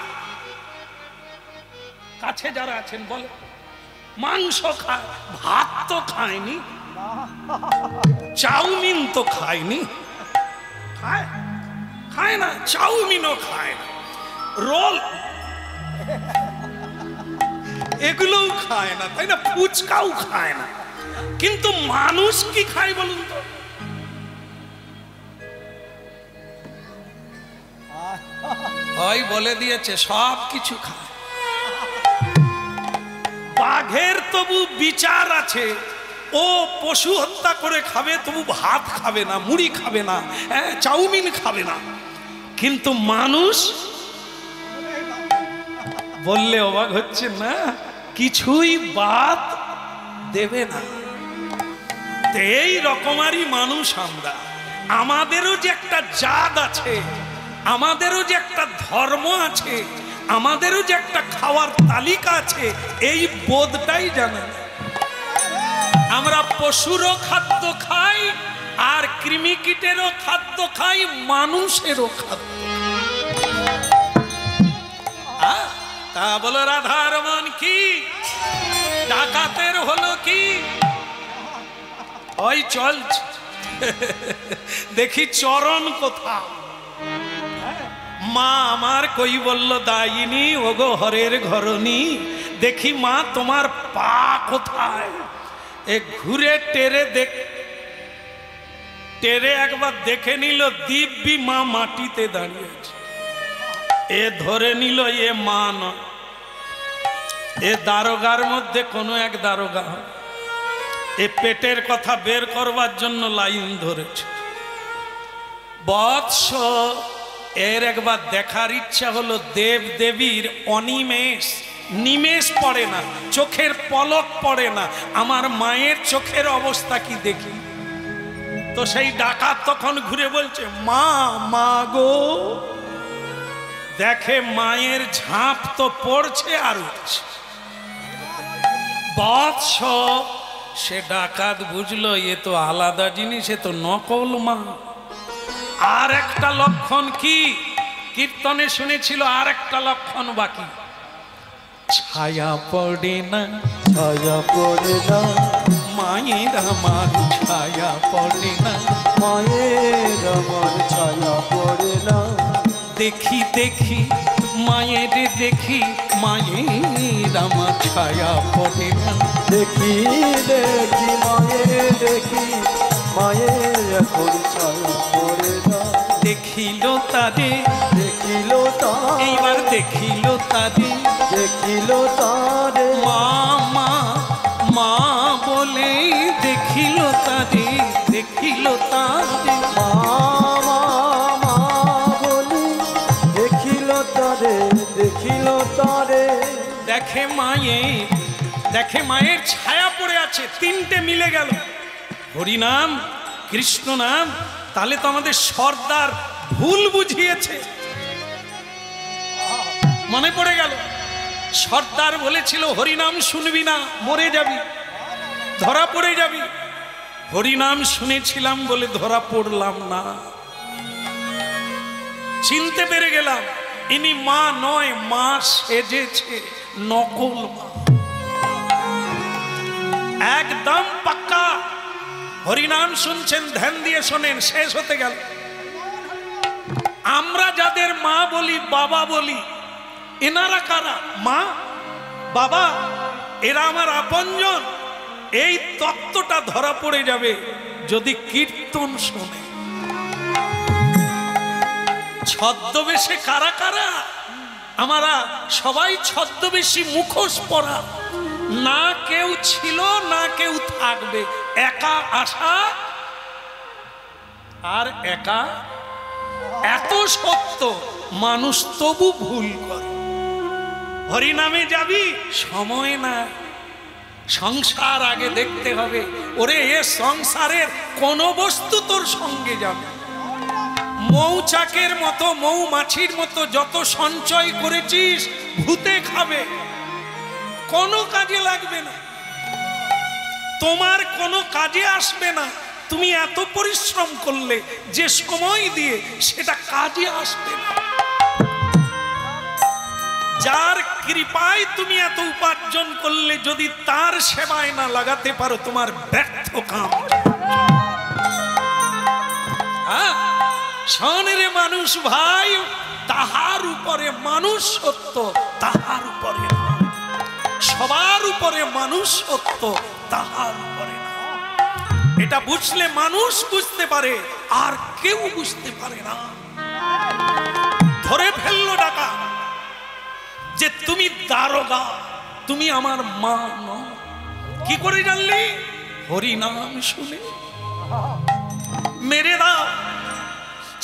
কাছে যারা আছেন বলে মাংস খায়, ভাত তো খায়নি, চাউমিন তো খায়নি। খায়? খায় না, চাউমিনও খায় না, রোল এগুলোও খায় না, তাই না? ফুচকাও খায় না। কিন্তু মানুষ কি খায় বলুন তো? ওই বলে দিয়েছে সব কিছু খায়। বাঘের তবু বিচার আছে, ও পশু হত্যা করে খাবে, তবু ভাত খাবে না, মুড়ি খাবে না, চাউমিন খাবে না। কিন্তু মানুষ বললে অবাক হচ্ছে না, কিছুই বাদ দেবে না। এই রকমারই মানুষ আমরা। আমাদেরও যে একটা জাত আছে, আমাদেরও যে একটা ধর্ম আছে, আমাদেরও যে একটা খাওয়ার তালিকা আছে, এই বোধটাই জানে না। আমরা পশুরও খাদ্য খাই, আর কৃমিকীটেরও খাদ্য খাই, মানুষেরও খাদ্য। তা বলো রাধার মন কি, ডাকাতের হলো কি? ওই চলছে, দেখি চরণ কোথা। মা আমার কই বলল দায়িনী, ওগো হরের ঘরণী, দেখি মা তোমার পা কোথায়? এ ঘুরে টেরে একবার দেখে নিল, দিব্যি মা মাটিতে দাঁড়িয়ে আছে। এ ধরে নিল এ মা নয়, এ দারোগার মধ্যে কোনো এক দারোগা। এ পেটের কথা বের করবার জন্য লাইন ধরেছে। বৎস এর একবার দেখার ইচ্ছা হলো দেব দেবীর অনিমেষ, নিমেষ পড়ে না, চোখের পলক পড়ে না, আমার মায়ের চোখের অবস্থা কি দেখি। তো সেই ডাকাত তখন ঘুরে বলছে, মা, মা গো। দেখে মায়ের ঝাঁপ তো পড়ছে আর উঠছে। বৎস, সে ডাকাত বুঝলো এ তো আলাদা জিনিস, এ তো নকল মা। আর একটা লক্ষণ কি কীর্তনে শুনেছিল, আর একটা লক্ষণ বাকি, ছায়া পড়ে না, ছায়া পড়ে না, মায়ের আমার ছায়া পড়ে না, মায়ের আমার ছায়া পড়ে না। দেখি দেখি মায়ের দেখি, মায়ের আমার ছায়া পড়ে না। দেখি দেখি মায়ের দেখি, মায়ের এখন ছায়া পড়ে না। দেখিল তারে, দেখিল তার, এইবার দেখিল তারে, দেখিল তারে, মা মা মা বলে দেখিল তারে, দেখিল তারে। মা মা মা বলি দেখিল তারে, দেখিল তারে। দেখে মায়ের, দেখে মায়ের ছায়া পড়ে আছে, তিনটে মিলে গেল, হরিনাম কৃষ্ণ নাম। তাহলে তো আমাদের সর্দার ভুল বুঝিয়েছে। মনে পড়ে গেল, সর্দার বলেছিল হরিনাম শুনবি না মরে যাবি, ধরা পড়ে যাবি। হরিনাম শুনেছিলাম বলে ধরা পড়লাম না। চিনতে পেরে গেলাম ইনি মা নয়, মা সেজেছে, নকল মা। একদম পাক্কা। হরিনাম শুনছেন, ধ্যান দিয়ে শোনেন, শেষ হতে গেল। আমরা যাদের মা বলি, বাবা বলি, এনারা কারা? মা বাবা এরা আমার আপনজন। এই তত্ত্বটা ধরা পড়ে যাবে যদি কীর্তন শোনে। ছদ্মবেশে কারা কারা? আমরা সবাই ছদ্মবেশী, মুখোশ পরা, না কেউ ছিল না কেউ থাকবে, একা আসা আর একা। এত সত্য মানুষ তবু ভুল করে। হরিনামে যাবি, সময় না, সংসার আগে দেখতে হবে। ওরে এ সংসারের কোন বস্তু তোর সঙ্গে যাবে? মৌচাকের মতো, মৌমাছির মতো যত সঞ্চয় করেছিস ভূতে খাবে, কোনো কাজে লাগবে না, তোমার কোনো কাজে আসবে না। তুমি এত পরিশ্রম করলে, যে সময় দিয়ে, সেটা কাজে আসবে না। যার কৃপায় তুমি এত উপার্জন করলে, যদি তার সেবায় না লাগাতে পারো, তোমার ব্যর্থ কাম। শোনেরে মানুষ ভাই, তাহার উপরে মানুষ সত্য, তাহার উপরে না। সবার উপরে মানুষ সত্য, তাহার উপরে না। এটা বুঝলে মানুষ বুঝতে পারে, আর কেউ বুঝতে পারে না। ধরে ফেললো ডাকা যে তুমি দারোগা, তুমি আমার মা নও। কি করে জানলি? হরিনাম শুনে। মেরে দাও,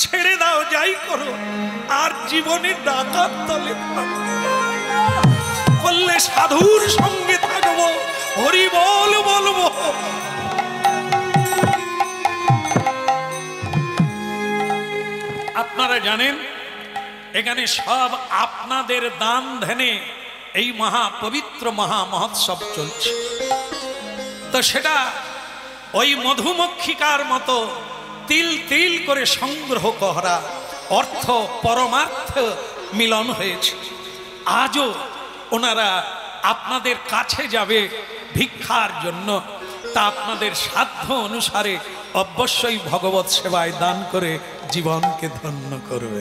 ছেড়ে দাও, যাই করো, আর জীবনে ডাকাত দলে করলে সাধুর সঙ্গে থাকবো, হরি বল বলবো। আপনারা জানেন এখানে সব আপনাদের দান ধ্যানে এই মহা পবিত্র মহা মহোৎসব চলছে। তো সেটা ওই মধুমক্ষিকার মতো তিল তিল করে সংগ্রহ করা, অর্থ পরমার্থ মিলন হয়েছে। আজও ওনারা আপনাদের কাছে যাবে ভিক্ষার জন্য, তা আপনাদের সাধ্য অনুসারে অবশ্যই ভগবত সেবায় দান করে জীবনকে ধন্য করবে।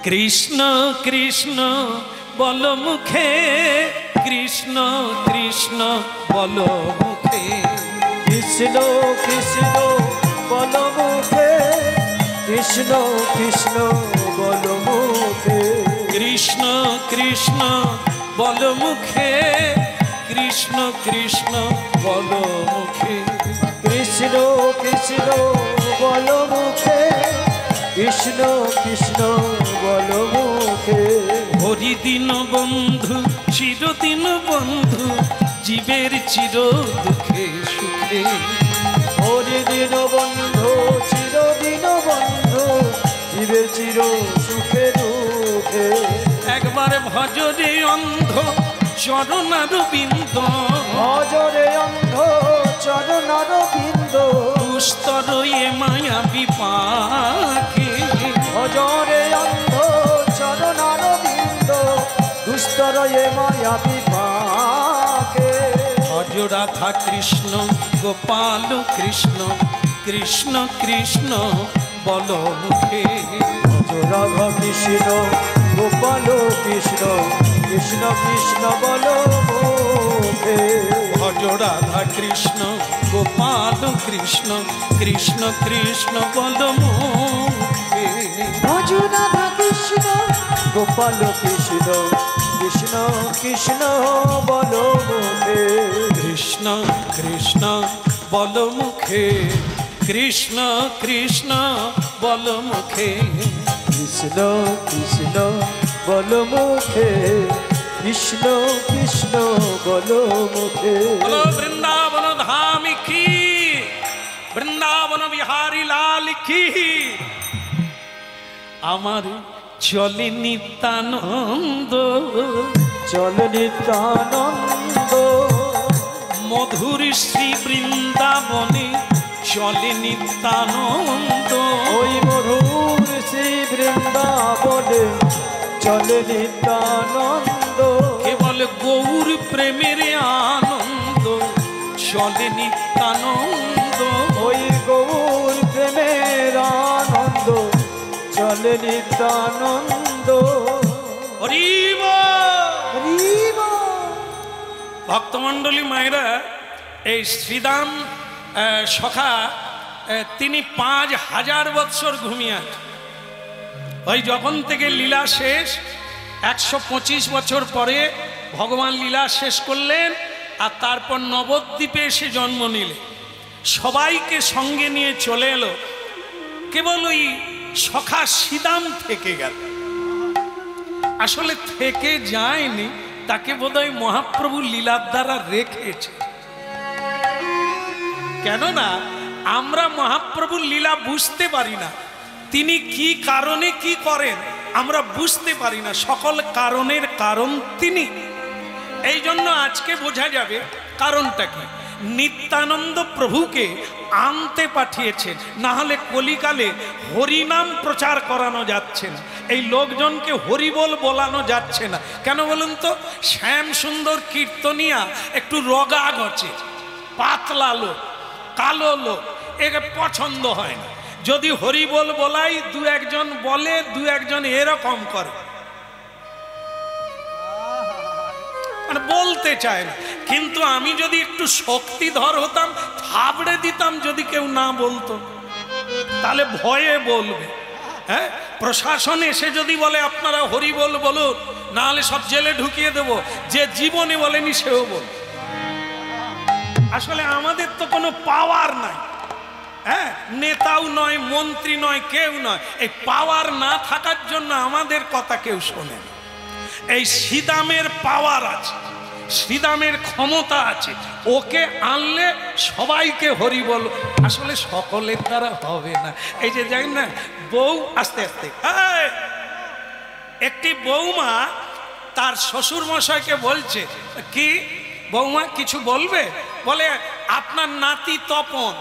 কৃষ্ণ কৃষ্ণ বল মুখে, কৃষ্ণ কৃষ্ণ বল মুখে, কৃষ্ণ কৃষ্ণ বল মুখে, কৃষ্ণ কৃষ্ণ বল মুখে, কৃষ্ণ কৃষ্ণ বল মুখে, কৃষ্ণ কৃষ্ণ বল মুখে, কৃষ্ণ কৃষ্ণ বলো মুখে, কৃষ্ণ কৃষ্ণ বলো মুখে। হরিদিন বন্ধু চিরদিন বন্ধু, জীবের চির দুঃখে সুখে। হরিদিন বন্ধু চিরদিন বন্ধু, জীবের চির সুখে দুঃখে। একবার ভজরে অন্ধ চরণার বিন্দ, ভজরে অন্ধ চরণার বিন্দ, দুস্তর এ মায়া বিপাকে। ভজরে অন্ধ চরণার বিন্দ, দুস্তর এ মায়া বিপাকে। ভজ রাধা কৃষ্ণ গোপাল কৃষ্ণ, কৃষ্ণ কৃষ্ণ বল মুখে। রাধা কৃষ্ণ গোপাল কৃষ্ণ, কৃষ্ণ কৃষ্ণ বলো মুখে। ভজ রাধা কৃষ্ণ গোপাল কৃষ্ণ, কৃষ্ণ কৃষ্ণ বল মুখে। ভজ রাধা কৃষ্ণ গোপাল কৃষ্ণ, কৃষ্ণ কৃষ্ণ বলো মুখে। কৃষ্ণ কৃষ্ণ বল মুখে, কৃষ্ণ কৃষ্ণ বল মুখে। কৃষ্ণ কৃষ্ণ বলো মুখে, কৃষ্ণ কৃষ্ণ বলো মুখে। বলো বৃন্দাবন ধাম কি, বৃন্দাবন বিহারী লাল কি। আমার চলে নিত্যানন্দ, চল নিত্যানন্দ, মধুর শ্রী বৃন্দাবনে চলে নিত্যানন্দ। ওই মধুর শ্রী বৃন্দাবনে চলে নিত্যানন্দ। কেবল গৌর প্রেমের আনন্দ চলে নিত্যানন্দ। ওই গৌর প্রেমের আনন্দ চলে নিত্যানন্দ। হরি বল। হরি বল। ভক্তমণ্ডলী মায়েরা, এই শ্রীদাম সখা তিনি 5000 বৎসর ঘুমিয়ে আছে। ওই যখন থেকে লীলা শেষ 125 বছর পরে ভগবান লীলা শেষ করলেন, আর তারপর নবদ্বীপে এসে জন্ম নিলে, সবাইকে সঙ্গে নিয়ে চলে এলো। কেবল ওই সখা শ্রীদাম থেকে গেল। আসলে থেকে যায়নি, তাকে বোধহয় মহাপ্রভু লীলার দ্বারা রেখেছে। কেননা আমরা মহাপ্রভুর লীলা বুঝতে পারি না, তিনি কি কারণে কি করেন আমরা বুঝতে পারি না। সকল কারণের কারণ তিনি। এই জন্য আজকে বোঝা যাবে কারণটা কি। নিত্যানন্দ প্রভুকে আনতে পাঠিয়েছেন, না হলে কলিকালে হরিনাম প্রচার করানো যাচ্ছে না, এই লোকজনকে হরিবোল বলানো যাচ্ছে না। কেন বলুন তো? শ্যাম সুন্দর কীর্তনিয়া একটু রগা গছে, পাতলা লোক, কালো লোক, একে পছন্দ হয় না। যদি হরিবোল বলাই, দু একজন বলে, দু একজন এরকম করে, মানে বলতে চায় না। কিন্তু আমি যদি একটু শক্তিধর হতাম, থাবড়ে দিতাম যদি কেউ না বলতো, তাহলে ভয়ে বলবে। হ্যাঁ, প্রশাসন এসে যদি বলে আপনারা হরিবোল বলুন, না হলে সব জেলে ঢুকিয়ে দেব, যে জীবনে বলেনি সেও বল। আসলে আমাদের তো কোনো পাওয়ার নাই, হ্যাঁ, নেতাও নয়, মন্ত্রী নয়, কেউ নয়। এই পাওয়ার না থাকার জন্য আমাদের কথা কেউ শোনে না। এই শ্রীদামের পাওয়ার আছে, শ্রীদামের ক্ষমতা আছে, ওকে আনলে সবাইকে হরি বল। আসলে সকলের দ্বারা হবে না। এই যে জানেন না, বউ আস্তে আস্তে, একটি বৌমা তার শ্বশুর মশাইকে বলছে, কি বৌমা কিছু বলবে? বলে আপনার নাতি তপন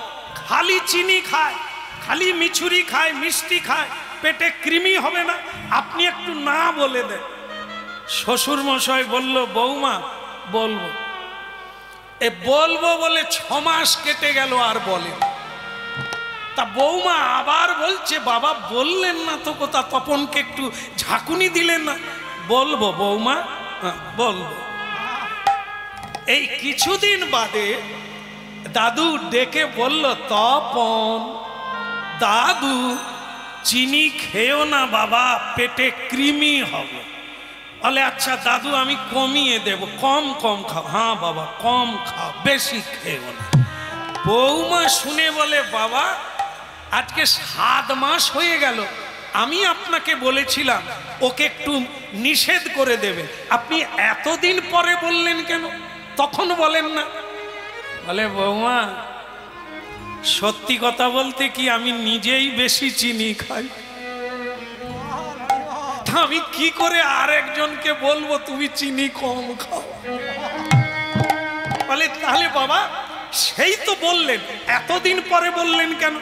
খালি চিনি খায়, খালি মিছুরি খায়, মিষ্টি খায়, পেটে কৃমি হবে না, আপনি একটু না বলে দেন। শ্বশুর মশাই বলল, বৌমা বলবো। এ বলবো বলে 6 মাস কেটে গেল আর বলে। তা বৌমা আবার বলছে, বাবা বললেন না তো, কোথা তপনকে একটু ঝাঁকুনি দিলেন না? বলবো বৌমা, বলবো। এই কিছুদিন বাদে দাদু ডেকে বলল, তপন দাদু চিনি খেও না বাবা, পেটে কৃমি হবে। বলে আচ্ছা দাদু আমি কমিয়ে দেব, কম কম খাও। হ্যাঁ বাবা কম খাও, বেশি খেও না। বৌমা শুনে বলে, বাবা আজকে 7 মাস হয়ে গেল, আমি আপনাকে বলেছিলাম ওকে একটু নিষেধ করে দেবে, আপনি এতদিন পরে বললেন কেন? তখন বলেন না? বলে বৌমা সত্যি কথা বলতে কি আমি নিজেই বেশি চিনি খাই, তা আমি কি করে আরেকজনকে বলবো তুমি চিনি কম খাও? বলে তাহলে বাবা সেই তো বললেন, এতদিন পরে বললেন কেন?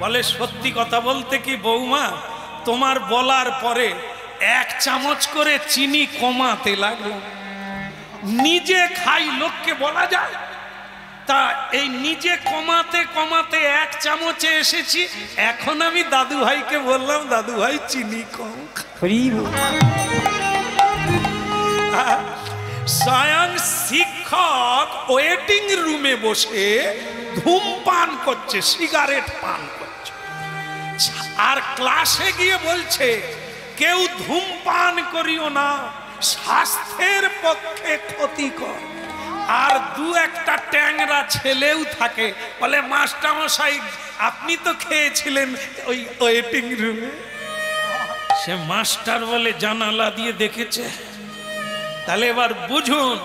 বলে সত্যি কথা বলতে কি বৌমা, তোমার বলার পরে 1 চামচ করে চিনি কমাতে লাগলো। নিজে খাই লোককে বলা যায়? তা এই নিজে কমাতে কমাতে 1 চামচে এসেছি, এখন আমি দাদু ভাইকে বললাম দাদু ভাই চিনি কম স্বয়ং শিক্ষক ওয়েটিং রুমে বসে ধূমপান করছে, সিগারেট পান করছে, আর ক্লাসে গিয়ে বলছে কেউ ধূমপান করিও না, স্বাস্থ্যের পক্ষে ক্ষতিকর। আর 2-1টা ট্যাংরা ছেলেও থাকে, বলে মাস্টারমশাই আপনি তো খেয়েছিলেন ওই ওয়েটিং রুমে। সে মাস্টার বলে জানালা দিয়ে দেখেছে। তাহলে এবার বুঝুন,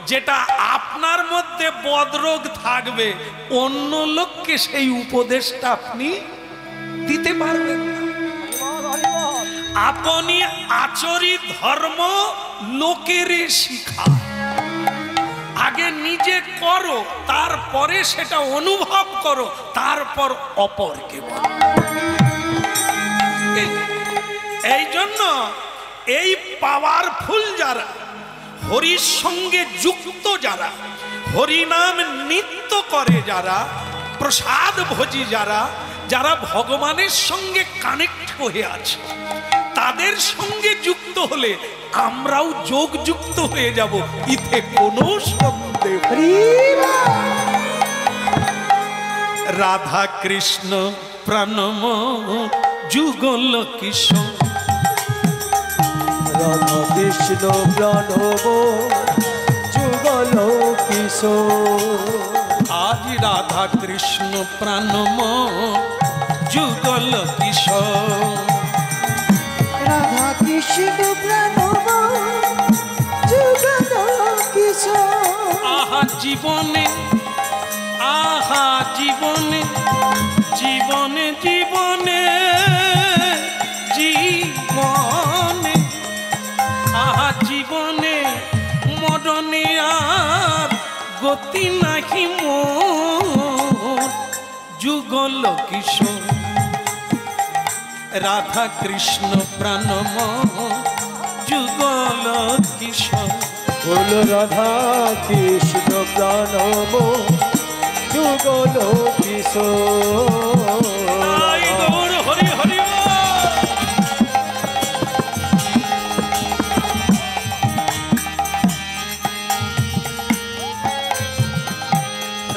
যেটা আপনার মধ্যে বদরোগ থাকবে অন্য লোককে সেই উপদেশটা আপনি দিতে পারবেন না। আপনি আচরিত ধর্ম লোকের শিখা, আগে নিজে করো, তারপরে সেটা অনুভব করো, তারপর অপরকে বলো। এই জন্য এই পাওয়ারফুল যারা, হরির সঙ্গে যুক্ত যারা, হরিনাম নিত্য করে যারা, প্রসাদ ভোজি যারা, যারা ভগবানের সঙ্গে কানেক্ট হয়ে আছে, তাদের সঙ্গে যুক্ত হলে আমরাও যোগযুক্ত হয়ে যাব, ইতে কোনো সন্দেহ। রাধা কৃষ্ণ প্রাণম যুগল কিশোর, রাধা কৃষ্ণ প্রণব যুগল কিশোর। আজ রাধা কৃষ্ণ প্রাণম যুগল কিশোর, রাধা কৃষ্ণ প্রাণব যুগল কিশোর। আহা জীবনে, আহা জীবনে, জীবনে জীবনে জীবনে, আহা জীবনে মরণে আর গতি নাহি মোর, যুগল কিশোর। রাধা কৃষ্ণ প্রাণম যুগল কিশোর, বল রাধা কৃষ্ণ প্রাণব যুগল কিশোর। আই গৌর হরি হরি বল।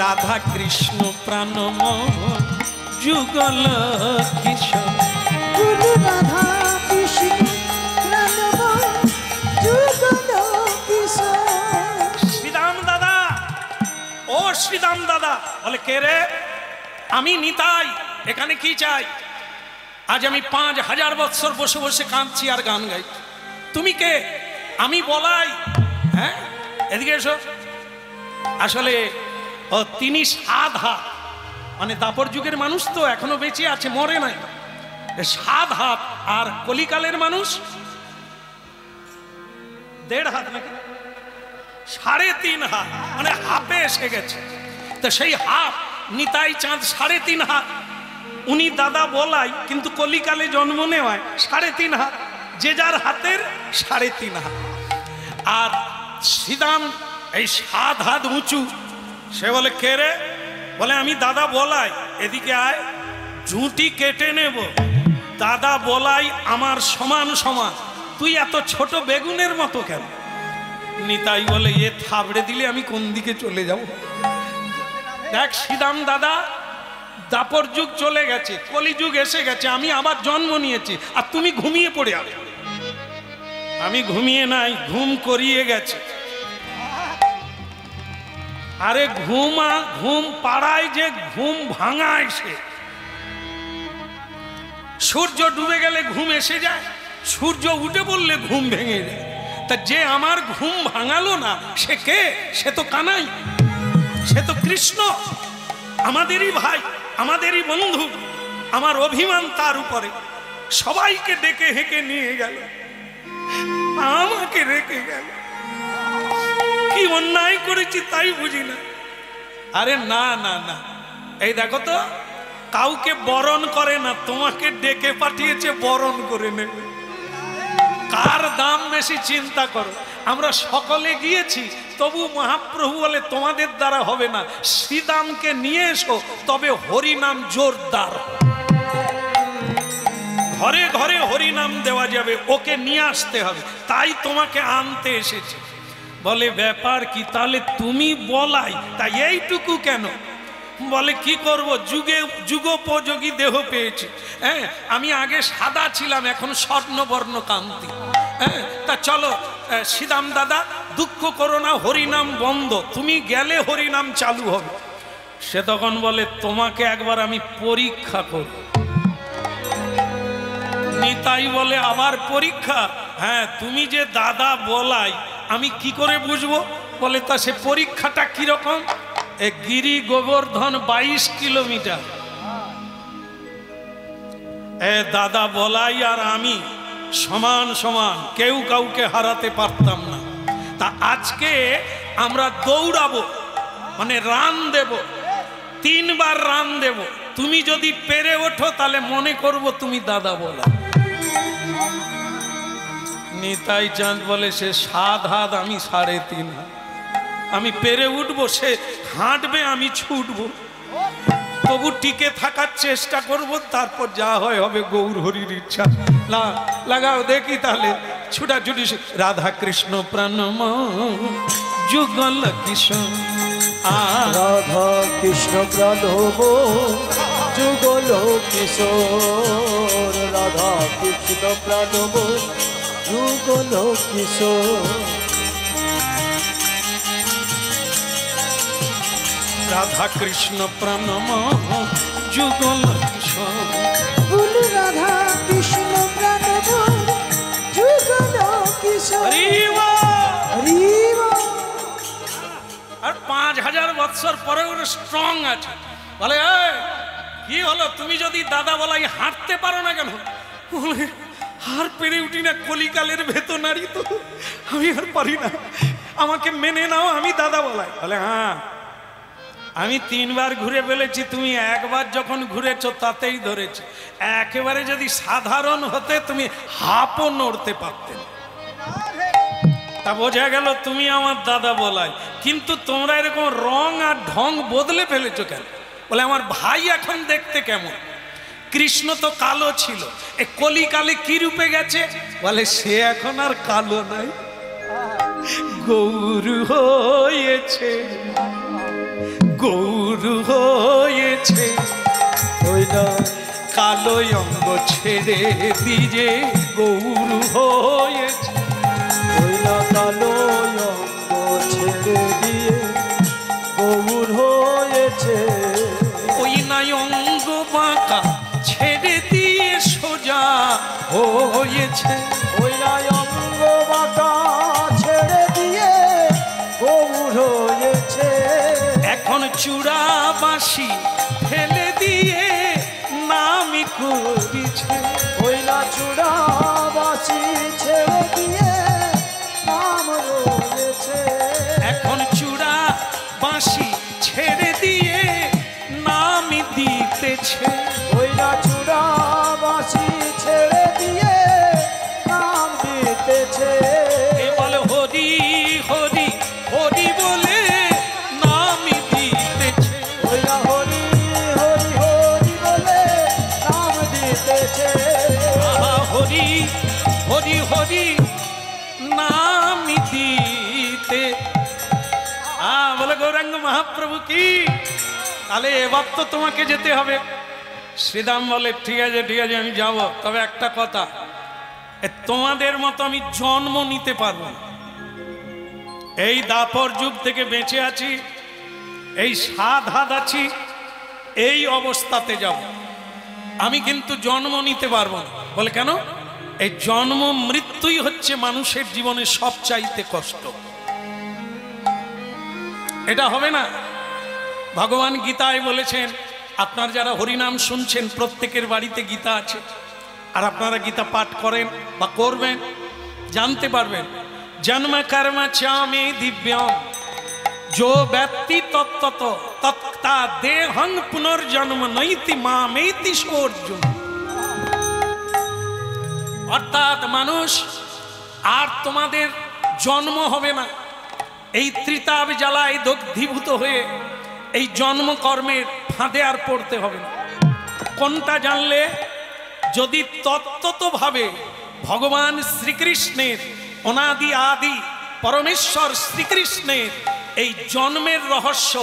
রাধা কৃষ্ণ প্রাণম যুগল কিশোর, গুরু রাধা কৃষ্ণ প্রাণব যুগল কিশোর। শ্রীরাম দাদা, ও শ্রীরাম দাদা। বলে কে রে? আমি নিতাই, এখানে কি চাই? আজ আমি 5000 বৎসর বসে বসে কাঁদছি আর গান গাই, তুমি কে? আমি বলাই। হ্যাঁ এদিকে এসো। আসলে তিনি 7 হাত, মানে দাপর যুগের মানুষ তো এখনো বেঁচে আছে, মরে নাই। 7 হাত, আর কলিকালের মানুষ 1.5 হাত নাকি 3.5 হাত, মানে হাফে এসে গেছে। তো সেই হাফ নিতাই চাঁদ 3.5 হাত, উনি দাদা বলাই, কিন্তু কলিকালে জন্ম নেওয়ায় 3.5 হাত, যে যার হাতের 3.5 হাত। আর শ্রীদাম এই 7 হাত উঁচু। সে বলে কে রে? বলে আমি দাদা বলাই, এদিকে আয়, ঝুঁটি কেটে নেব। দাদা বলাই আমার সমান সমান, তুই এত ছোট বেগুনের মতো কেন? নিতাই বলে এ থাবড়ে দিলে আমি কোন দিকে চলে যাব? দেখ শ্রীদাম দাদা, দাপর যুগ চলে গেছে, কলিযুগ এসে গেছে, আমি আবার জন্ম নিয়েছি, আর তুমি ঘুমিয়ে পড়ে আছো। আমি ঘুমিয়ে নাই, ঘুম করিয়ে গেছে। আরে ঘুম পাড়ায় যে ঘুম ভাঙায় সে, সূর্য ডুবে গেলে ঘুম এসে যায়, সূর্য উঠে বললে ঘুম ভেঙে যায়। তা যে আমার ঘুম ভাঙালো না সে কে? সে তো কানাই, সে তো কৃষ্ণ, আমাদেরই ভাই, আমাদেরই বন্ধু। আমার অভিমান তার উপরে। সবাইকে ডেকে হেঁকে নিয়ে গেল, আমাকে রেখে গেল। কি অন্যায় করেছি তাই বুঝি না। আরে না না না, এই দেখো তো, কাউকে বরণ করে না, তোমাকে ডেকে পাঠিয়েছে বরণ করে নেবে। কার দাম বেশি চিন্তা করো। আমরা সকলে গিয়েছি, তবু মহাপ্রভু বলে তোমাদের দ্বারা হবে না, শ্রীদামকে নিয়ে এসো, তবে হরিনাম জোরদার। ঘরে ঘরে হরিনাম দেওয়া যাবে, ওকে নিয়ে আসতে হবে, তাই তোমাকে আনতে এসেছে। বলে ব্যাপার কি? তাহলে তুমি বলাই, তাই এইটুকু কেন? বলে কি করব, যুগোপযোগী দেহ পেয়েছি। হ্যাঁ, আমি আগে সাদা ছিলাম, এখন স্বর্ণবর্ণ কান্তি। হ্যাঁ, তা চলো শ্রীদাম দাদা, দুঃখ করো না, হরিনাম বন্ধ, তুমি গেলে হরিনাম চালু হবে। সে তখন বলে তোমাকে একবার আমি পরীক্ষা করব। নিতাই বলে আবার পরীক্ষা? হ্যাঁ, তুমি যে দাদা বলাই আমি কি করে বুঝবো? বলে তা সে পরীক্ষাটা কিরকম? গিরি গোবর্ধন 22 কিলোমিটার, দাদা বলাই আর আমি সমান সমান, কেউ কাউকে হারাতে পারতাম না। তা আজকে আমরা দৌড়াবো, মানে রান দেব, 3 বার রান দেব। তুমি যদি পেরে ওঠো তাহলে মনে করব তুমি দাদা বলা। নিতাই চাঁদ বলে সে 7 হাত, আমি 3.5 হাত, আমি পেরে উঠবো, সে হাঁটবে আমি ছুটবো, তবু টিকে থাকার চেষ্টা করব, তারপর যা হয় হবে, গৌর হরির ইচ্ছা। লাগাও দেখি তাহলে ছুটাছুটি। রাধা কৃষ্ণ প্রাণম যুগল কিশোর, রাধা কৃষ্ণ প্রাণব যুগল কিশোর, রাধা কৃষ্ণ প্রাণব যুগল কিশোর। রাধা কৃষ্ণ প্রাণম যুগল কিশোর, বল রাধা কৃষ্ণ প্রাণব যুগল কিশোর। আর 5000 বৎসর পরে ওরা স্ট্রং আছে। বলে কি হলো, তুমি যদি দাদা বলাই হাঁটতে পারো না কেন? বলে আর পেরে উঠি না, কলিকালের ভেতনারি তো, আমি আর পারি না, আমাকে মেনে নাও, আমি দাদা বলাই। বলে হ্যাঁ, আমি 3 বার ঘুরে ফেলেছি, তুমি একবার যখন ঘুরেছ তাতেই ধরেছি। একেবারে যদি সাধারণ হতে তুমি হাপও নড়তে পারতে না। তা বোঝা গেল তুমি আমার দাদা বলাই। কিন্তু তোমরা এরকম রং আর ঢং বদলে ফেলেছো কেন? বলে আমার ভাই এখন দেখতে কেমন? কৃষ্ণ তো কালো ছিল, এ কলিকালে কি রূপে গেছে? বলে সে এখন আর কালো নাই, গৌর হয়েছে, গৌর হয়েছে। ওই না কালো অঙ্গ ছেড়ে দিয়ে গৌর হয়েছে, ওই না কালো অঙ্গ ছেড়ে দিয়ে গৌর হয়েছে। ওই না অঙ্গ বাঁকা ছেড়ে দিয়ে সোজা হয়েছে, ওই না অঙ্গ বাঁকা ছেড়ে দিয়ে গৌর হয়েছে। এখন চূড়া বাঁশি ফেলে দিয়ে নামি করেছে। ওই না চূড়া বাঁশি ছেড়ে দিয়ে নাম রয়েছে। এখন চূড়া বাঁশি ছেড়ে দিয়ে নামি দিতেছে। ওই না চূড়া বাঁশি ছেড়ে দিয়ে নাম দিতেছে। এ বলে হরি হরি হরি বলে নামি দিতেছে। ওই না হরি হরি হরি বলে নাম দিতেছে। আহা হরি হরি হরি নামি দিতে। বলে গৌরাঙ্গ মহাপ্রভু কি? তাহলে এবার তো তোমাকে যেতে হবে। শ্রীদাম বলে ঠিক আছে ঠিক আছে, আমি যাব, তবে একটা কথা, তোমাদের মতো আমি জন্ম নিতে পারবো না। এই দাপর যুগ থেকে বেঁচে আছি, এই 7 হাত আছি, এই অবস্থাতে যাব। আমি কিন্তু জন্ম নিতে পারবো না। বলে কেন? এই জন্ম মৃত্যুই হচ্ছে মানুষের জীবনে সবচাইতে কষ্ট। এটা হবে না। ভগবান গীতায় বলেছেন, আপনার যারা হরিনাম শুনছেন প্রত্যেকের বাড়িতে গীতা আছে, আর আপনারা গীতা পাঠ করেন বা করবেন, জানতে পারবেন জন্ম কর্ম চামে দিব্যম जो व्यक्ति तत्त तत्ता देहं पुनर्जन्म नैति मामेति सोर्जुन। অর্থাৎ মানুষ আর তোমাদের জন্ম হবে না, এই ত্রিতাপ জ্বালায় দগ্ধীভূত হয়ে এই জন্ম কর্মের ফাঁদে আর পড়তে হবে না। কোনটা জানলে? যদি তত্ত্বতভাবে ভগবান শ্রীকৃষ্ণের অনাদি আদি পরমেশ্বর শ্রীকৃষ্ণের এই জন্মের রহস্য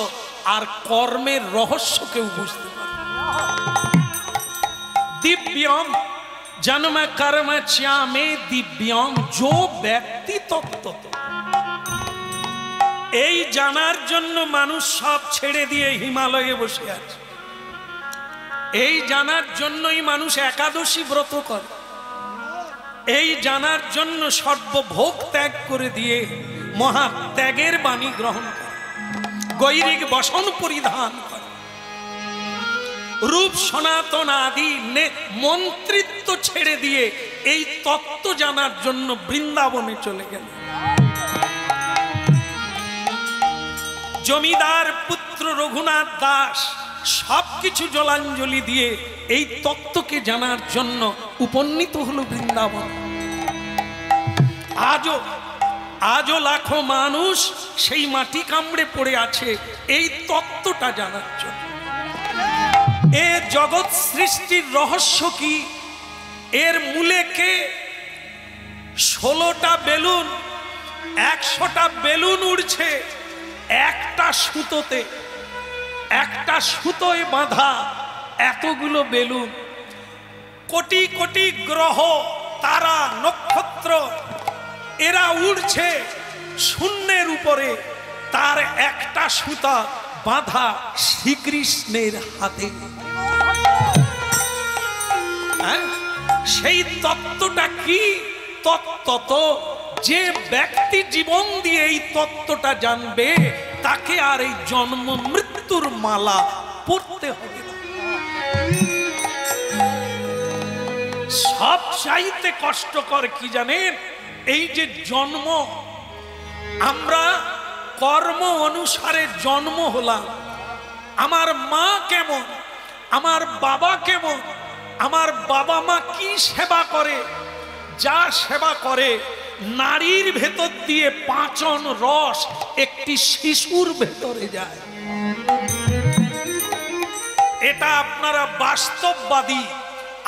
আর কর্মের রহস্য কেউ বুঝতে পারে। দিব্যম জন্ম কর্ম চ্যামে দিব্যম যো ব্যক্তি তত্ত্ব। এই জানার জন্য মানুষ সব ছেড়ে দিয়ে হিমালয়ে বসে আছে। এই জানার জন্যই মানুষ একাদশী ব্রত করে। এই জানার জন্য সর্বভোগ ত্যাগ করে দিয়ে মহাত্যাগের বাণী গ্রহণ করে, গৈরিক বসন পরিধান করে, রূপ সনাতন আদি মন্ত্রিত্ব ছেড়ে দিয়ে এই তত্ত্ব জানার জন্য বৃন্দাবনে চলে গেল। জমিদার পুত্র রঘুনাথ দাস সবকিছু জলাঞ্জলি দিয়ে এই তত্ত্বকে জানার জন্য উপনীত হলো বৃন্দাবন। আজও লাখো মানুষ সেই মাটি কামড়ে পড়ে আছে এই তত্ত্বটা জানার জন্য। এ জগৎ সৃষ্টির রহস্য কি, এর মূলে কে? 16টা বেলুন, 100টা বেলুন উড়ছে একটা সুতোতে, একটা সুতোয় বাঁধা এতগুলো বেলুন। কোটি কোটি গ্রহ তারা নক্ষত্র এরা উড়ছে শূন্যের উপরে, তার একটা সুতা বাঁধা শ্রীকৃষ্ণের হাতে। সেই তত্ত্বটা কি? তত্ত্ব যে ব্যক্তি জীবন দিয়ে এই তত্ত্বটা জানবে তাকে আর এই জন্ম মৃত্যুর মালা পড়তে হবে না। সব চাইতে কষ্টকর কি জানেন? এই যে জন্ম, আমরা কর্ম অনুসারে জন্ম হলাম। আমার মা কেমন, আমার বাবা কেমন, আমার বাবা মা কি সেবা করে, যা সেবা করে নারীর ভেতর দিয়ে পাচন রস একটি শিশুর ভেতরে যায়। এটা আপনারা বাস্তববাদী,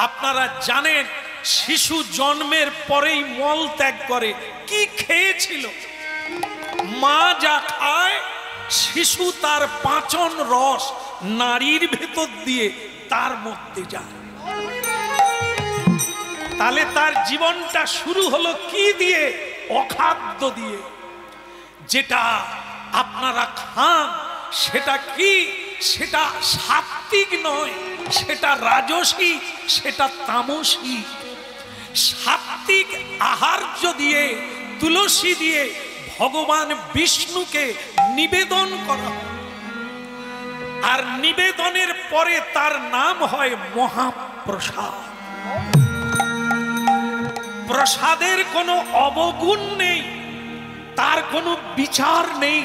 আপনারা জানেন শিশু জন্মের পরেই মল ত্যাগ করে। কি খেয়েছিল? মা যা খায় শিশু তার পাচন রস নারীর ভেতর দিয়ে তার মধ্যে যায়। তাহলে তার জীবনটা শুরু হলো কি দিয়ে? অখাদ্য দিয়ে। যেটা আপনারা খান সেটা কি? সেটা সাত্ত্বিক নয়, সেটা রাজসিক, সেটা তামসিক। সাত্ত্বিক আহার্য দিয়ে, তুলসী দিয়ে ভগবান বিষ্ণুকে নিবেদন করা হয়, আর নিবেদনের পরে তার নাম হয় মহাপ্রসাদ। প্রসাদের কোনো অবগুণ নেই, তার কোনো বিচার নেই।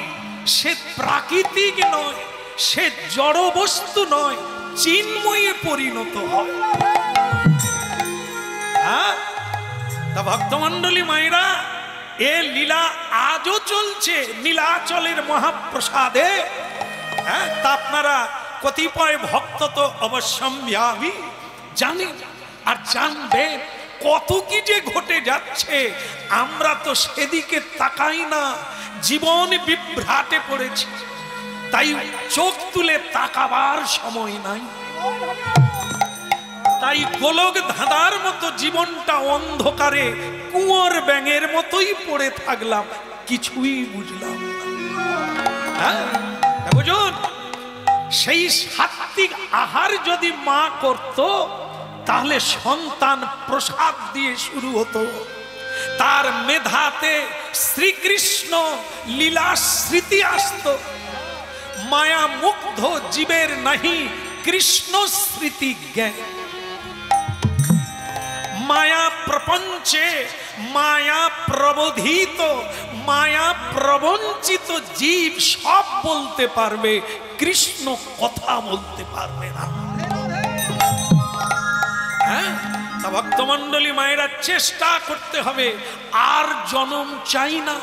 সে প্রাকৃতিক নয়, সে জড় বস্তু নয়, চিন্ময়ে পরিণত হয়। তা ভক্তমন্ডলী মায়েরা, এ লীলা আজও চলছে নীলাচলের মহাপ্রসাদে। তা আপনারা কতিপয় ভক্ত তো অবশ্যম্ভাবী জানেন আর জানবেন কত কি যে ঘটে যাচ্ছে। আমরা তো সেদিকে তাকাই না, জীবন বিভ্রাটে পড়েছি, তাই চোখ তুলে তাকাবার সময় নাই। তাই গোলক ধাঁধার মতো জীবনটা অন্ধকারে কুঁয়োর ব্যাঙের মতোই পড়ে থাকলাম, কিছুই বুঝলাম না। বুঝুন, সেই সাত্ত্বিক আহার যদি মা করত তাহলে সন্তান প্রসাদ দিয়ে শুরু হতো। তার মেধাতে শ্রীকৃষ্ণ লীলা স্মৃতি আসতো। মায়া মুগ্ধ জীবের নাহি কৃষ্ণ স্মৃতি জ্ঞান। মায়া প্রপঞ্চে মায়া প্রবোধিত মায়া প্রবঞ্চিত জীব সব বলতে পারবে, কৃষ্ণ কথা বলতে পারবে না। হ্যাঁ, তা ভক্তমণ্ডলী মায়েরা চেষ্টা করতে হবে, আর জন্ম চাই না।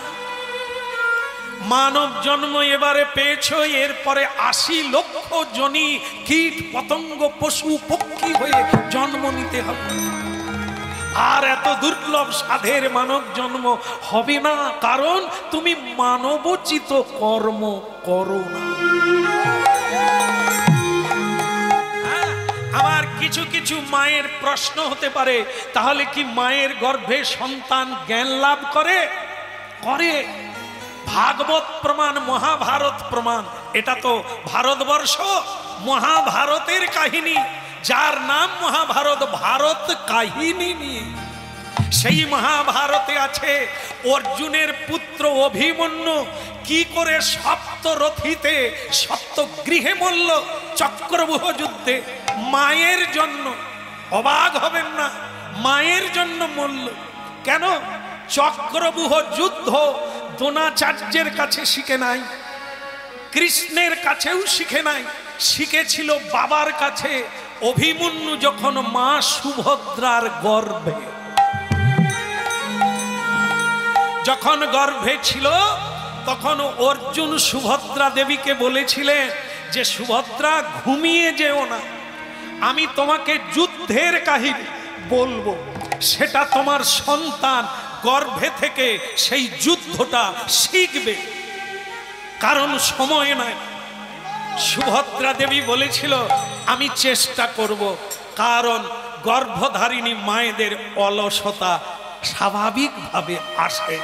মানব জন্ম এবারে পেয়েছো, এরপরে 80 লক্ষ জনি কীট পতঙ্গ পশু পক্ষী হয়ে জন্ম নিতে হবে। আর এত দুর্লভ সাধের মানব জন্ম হবে না, কারণ তুমি মানবোচিত কর্ম করো না। আমার কিছু কিছু মায়ের প্রশ্ন হতে পারে, তাহলে কি মায়ের গর্ভে সন্তান জ্ঞান লাভ করে? করে। ভাগবত প্রমাণ, মহাভারত প্রমাণ। এটা তো ভারতবর্ষ, মহাভারতের কাহিনী, যার নাম মহাভারত, ভারত কাহিনী নিয়ে। সেই মহাভারতে আছে অর্জুনের পুত্র অভিমন্যু কি করে সপ্তরথীতে সপ্তগৃহে মল্ল চক্রব্যূহ যুদ্ধে মায়ের জন্য। অবাক হবেন না, মায়ের জন্য মল্ল। কেন? চক্রব্যূহ যুদ্ধ দ্রোণাচার্যের কাছে শিখে নাই, কৃষ্ণের কাছেও শিখে নাই, শিখেছিল বাবার কাছে। অভিমন্যু যখন মা সুভদ্রার গর্ভে, যখন গর্ভে ছিল, তখন অর্জুন সুভদ্রা দেবীকে বলেছিলেন যে সুভদ্রা ঘুমিয়ে যেও না, আমি তোমাকে যুদ্ধের কাহিনী বলবো, সেটা তোমার সন্তান গর্ভে থেকে সেই যুদ্ধটা শিখবে, কারণ সময় নাই। সুভদ্রা দেবী বলেছিল আমি চেষ্টা করব, কারণ গর্ভধারিণী মায়েদের অলসতা স্বাভাবিকভাবে আসে,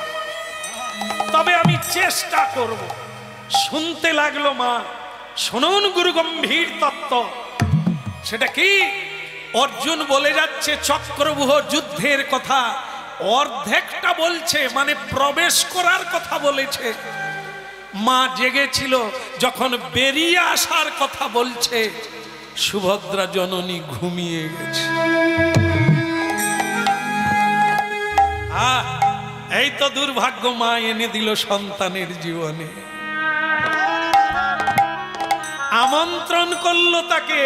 তবে আমি চেষ্টা করব। শুনতে লাগলো মা। শুনুন গুরু গম্ভীর তত্ত্ব। সেটা কি? অর্জুন বলে যাচ্ছে চক্রব্যূহ যুদ্ধের কথা, অর্ধেকটা বলছে, মানে প্রবেশ করার কথা বলেছে। মা জেগেছিল, যখন বেরিয়ে আসার কথা বলছে, সুভদ্রা জননী ঘুমিয়ে গেছে। এই তো দুর্ভাগ্য মা এনে দিল সন্তানের জীবনে। আমন্ত্রণ করলো তাকে,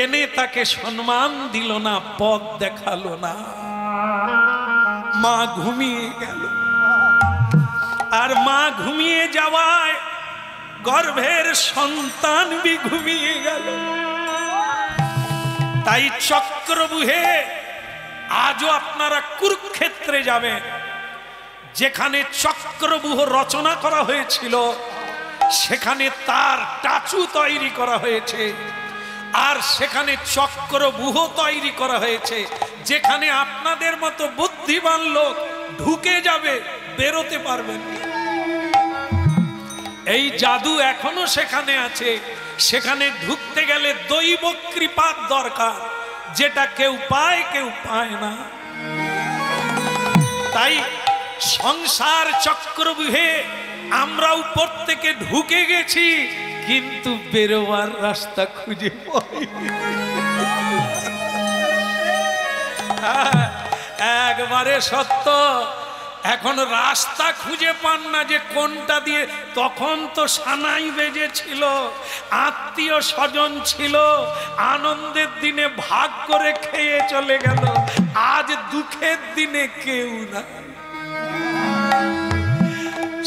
এনে তাকে সম্মান দিল না, পথ দেখালো না, মা ঘুমিয়ে গেল। আর মা ঘুমিয়ে যাওয়ায় গর্ভের সন্তান বি ঘুমিয়ে গেল। তাই চক্রব্যূহে আজও আপনারা কুরুক্ষেত্রে যাবেন, যেখানে চক্রব্যূহ রচনা করা হয়েছিল, সেখানে তার টাচু তৈরি করা হয়েছে, আর সেখানে চক্রব্যূহ তৈরি করা হয়েছে, যেখানে আপনাদের মতো বুদ্ধিমান লোক ঢুকে যাবে, বেরোতে পারবেন। এই জাদু এখনো সেখানে আছে। সেখানে ঢুকতে গেলে দৈব কৃপার দরকার, যেটা কেউ পায় কেউ পায় না। তাই সংসার চক্রব্যূহে আমরা উপর থেকে ঢুকে গেছি, কিন্তু বেরোবার রাস্তা খুঁজে পাই। একবারে সত্য। এখন রাস্তা খুঁজে পান না যে কোনটা দিয়ে। তখন তো সানাই বেজেছিল, আত্মীয় স্বজন ছিল, আনন্দের দিনে ভাগ করে খেয়ে চলে গেল। আজ দুঃখের দিনে কেউ না।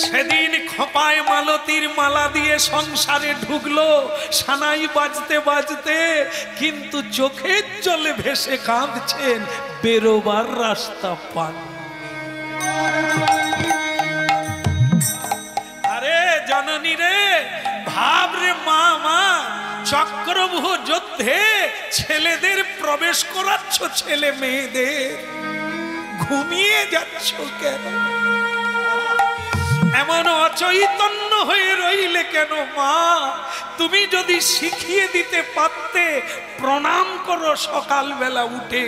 সেদিন খোপায় মালতীর মালা দিয়ে সংসারে ঢুকলো, সানাই বাজতে বাজতে, কিন্তু চোখের জলে ভেসে কাঁদছেন, বেরোবার রাস্তা পান। আরে জননী রে, ভাব রে মা, মা চক্রব্যূহ যুদ্ধে ছেলেদের প্রবেশ করাচ্ছ, ছেলে মেয়েদের ঘুমিয়ে যাচ্ছ কেন? এমন অচৈতন্য হয়ে রইলে কেন মা? তুমি যদি শিখিয়ে দিতে পারতে, প্রণাম করো সকালবেলা উঠে,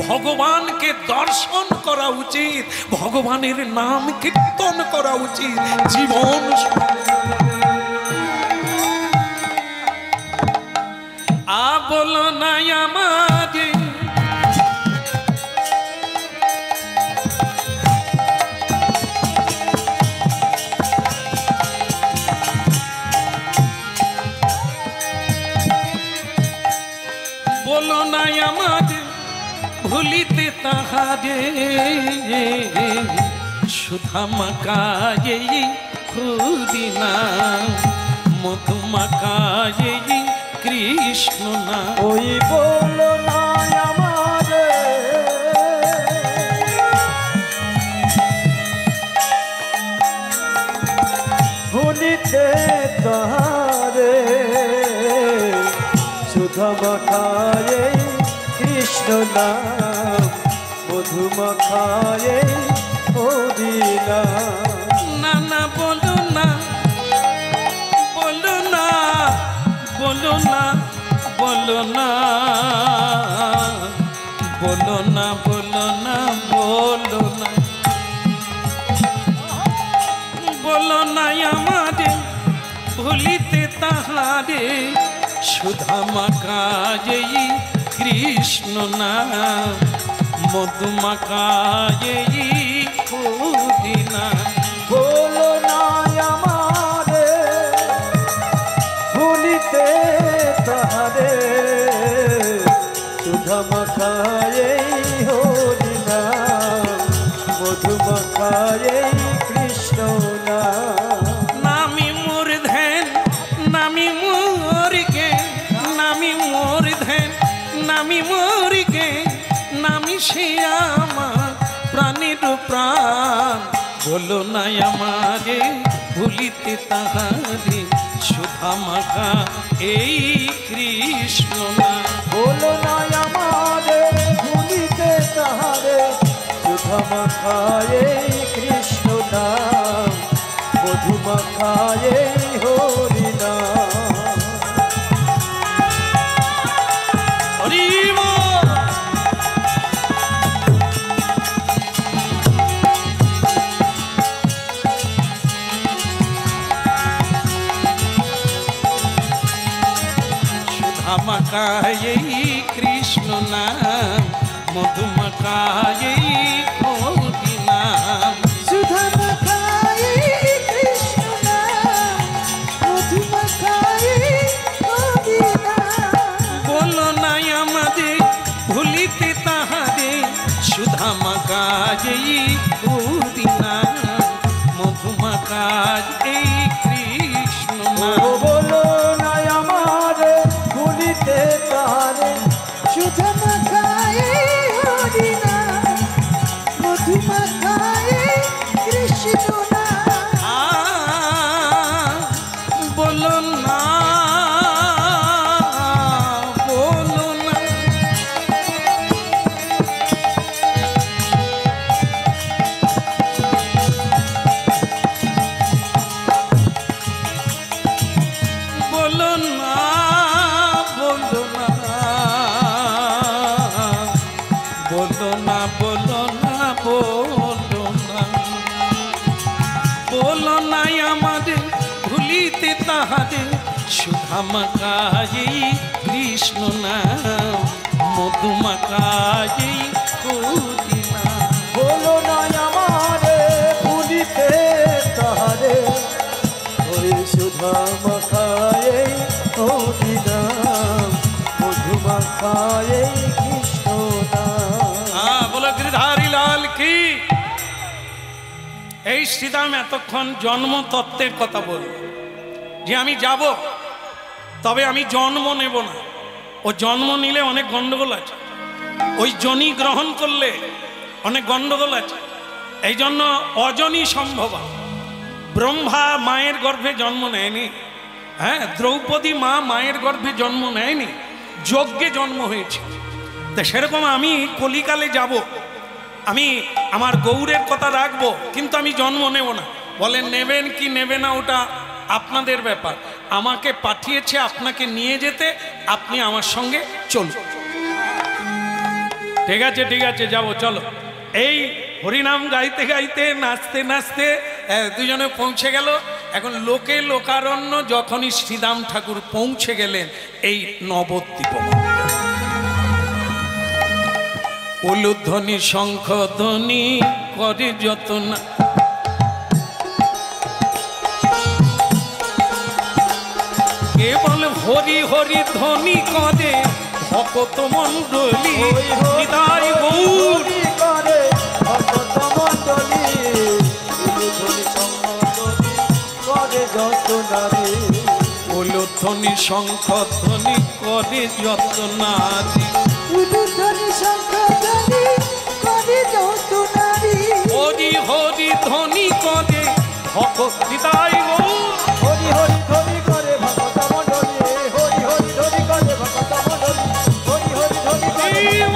ভগবানকে দর্শন করা উচিত, ভগবানের নাম কীর্তন করা উচিত, জীবন বলো নাই আমাদের বলো নাই আমাদের ভুলিতে তাহারে, সুধা মাকায়ে খুদিনা মধুমাকায়ে কৃষ্ণ না। ওই বলো না আমারে ভুলিতে তাহারে, সুধা মাখায়ে কৃষ্ণ নাম মধুমাখায়ে হরি নাম। না না বলো না, বলো না, বলো না, বলো না, বলো না, বলো না, বলো না, বলো না আমাদের ভুলিতে তাহারে, সুধা মাকায়ে কৃষ্ণ নাম মধুমাকায়ে খুদিনা। বলো না আমারে ভুলিতে তাহারে, সুধা মাখায়ে হরি নাম মধুমাখায়ে কৃষ্ণ নাম। নামি মোর ধ্যান, নামি মোর গে, নামি মোর ধ্যান, নামি মোর গে, নামি সে আমার প্রাণের প্রাণ। বলো না আমারে ভুলিতে তাহারে, সুধা মাখা এই কৃষ্ণ না। বলো না আমারে ভুলিতে তাহারে, সুধা মাখায়ে কৃষ্ণ নাম মধুমাখায়ে হরি নাম। হরি বল। সুধা মাকায়ে কৃষ্ণ নাম মধুমাকায়ে হরি নাম। সুধা মাখায়ে কৃষ্ণ নাম মধুমাখায়ে হরি নাম। বলো না আমাদের ভুলিতে তাহারে, সুধা মাকায়ে হরি নাম মধুমাকায়ে কৃষ্ণ নাম। ও বলো না আমারে ভুলিতে তাহারে, সুধা মাখায়ে হরি নাম মধুমাখায়ে কৃষ্ণ নাম। বলো না, বলো না, বলো না, বলো না, বলো না, বলো না, বলো না, বলো নাই আমাদের ভুলিতে তাহারে, সুধা মাকায়ে কৃষ্ণ নাম মধুমাকায়ে হরি নাম। বলো না আমারে ভুলিতে তাহারে, হরি সুধা মাখায়ে হরি নাম মধুমাখায়ে কৃষ্ণ নাম। বলো গিরিধারী লাল কি। এই শ্রীরাম এতক্ষণ জন্ম তত্ত্বের কথা বলল, যে আমি যাব, তবে আমি জন্ম নেব না। ও জন্ম নিলে অনেক গন্ডগোল আছে, ওই জনি গ্রহণ করলে অনেক গন্ডগোল আছে। এই জন্য অজনী সম্ভব। ব্রহ্মা মায়ের গর্ভে জন্ম নেয়নি, হ্যাঁ, দ্রৌপদী মা মায়ের গর্ভে জন্ম নেয়নি, যজ্ঞে জন্ম হয়েছে। তা সেরকম আমি কলিকালে যাব, আমি আমার গৌরের কথা রাখবো, কিন্তু আমি জন্ম নেব না। বলে নেবেন কি নেবে না ওটা আপনাদের ব্যাপার, আমাকে পাঠিয়েছে আপনাকে নিয়ে যেতে, আপনি আমার সঙ্গে চলুন। ঠিক আছে ঠিক আছে যাবো চলো। এই হরিনাম গাইতে গাইতে নাচতে নাচতে দুজনে পৌঁছে গেল। এখন লোকে লোকারণ্য যখনই শ্রীরাম ঠাকুর পৌঁছে গেলেন এই নবদ্বীপ, উলুধ্বনি শঙ্খ ধ্বনি করে যত না, কেবল হরি হরি ধ্বনি করে ভকত মণ্ডলী, হৃদয় গৌর করে ভকত মণ্ডলী, উলুধ্বনি শঙ্খ ধ্বনি করে যত নারী, উলুধ্বনি শঙ্খ ধ্বনি করে যত নারী, উলুধ্বনি শঙ্খ ধ্বনি করে যত নারী, হরি হরি ধ্বনি করে ভকত হৃদয় গৌর, হরি হরি ধ্বনি করে ভকত মণ্ডলী, হরি হরি ধ্বনি করে ভকত মণ্ডলী, হরি হরি ধ্বনি করে জীব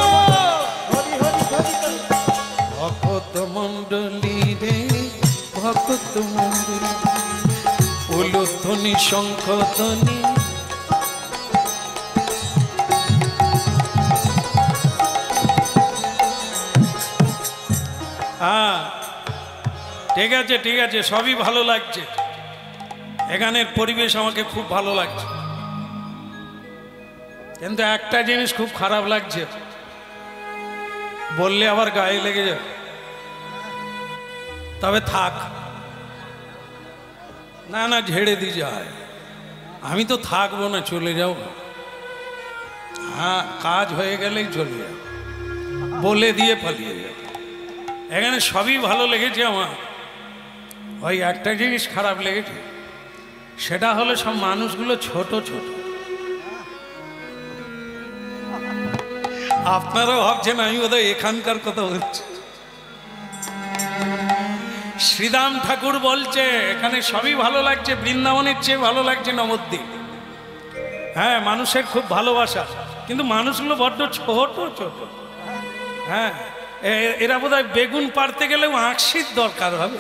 হরি হরি ধ্বনি করে ভকত মণ্ডলী রে ভকত মণ্ডলী, উলুধ্বনি শঙ্খ ধ্বনি। হ্যাঁ ঠিক আছে ঠিক আছে, সবই ভালো লাগছে, এখানের পরিবেশ আমাকে খুব ভালো লাগছে, কিন্তু একটা জিনিস খুব খারাপ লাগছে, বললে আবার গায়ে লেগে যাবে। তবে থাক না না, ঝেড়ে দিয়ে যায়, আমি তো থাকবো না, চলে যাও। হ্যাঁ কাজ হয়ে গেলেই চলে যাও, বলে দিয়ে পালিয়ে যাও। এখানে সবই ভালো লেগেছে আমার, ওই একটা জিনিস খারাপ লেগেছে, সেটা হলো সব মানুষগুলো ছোট ছোট। আপনারাও ভাবছেন আমি বোধহয় এখানকার কথা বলছি। শ্রীরাম ঠাকুর বলছে এখানে সবই ভালো লাগছে, বৃন্দাবনের চেয়ে ভালো লাগছে নবদ্বীপ। হ্যাঁ মানুষের খুব ভালোবাসা, কিন্তু মানুষগুলো বড্ড ছোট ছোট। হ্যাঁ এরা বোধহয় বেগুন পাড়তে গেলেও আঁকশির দরকার হবে।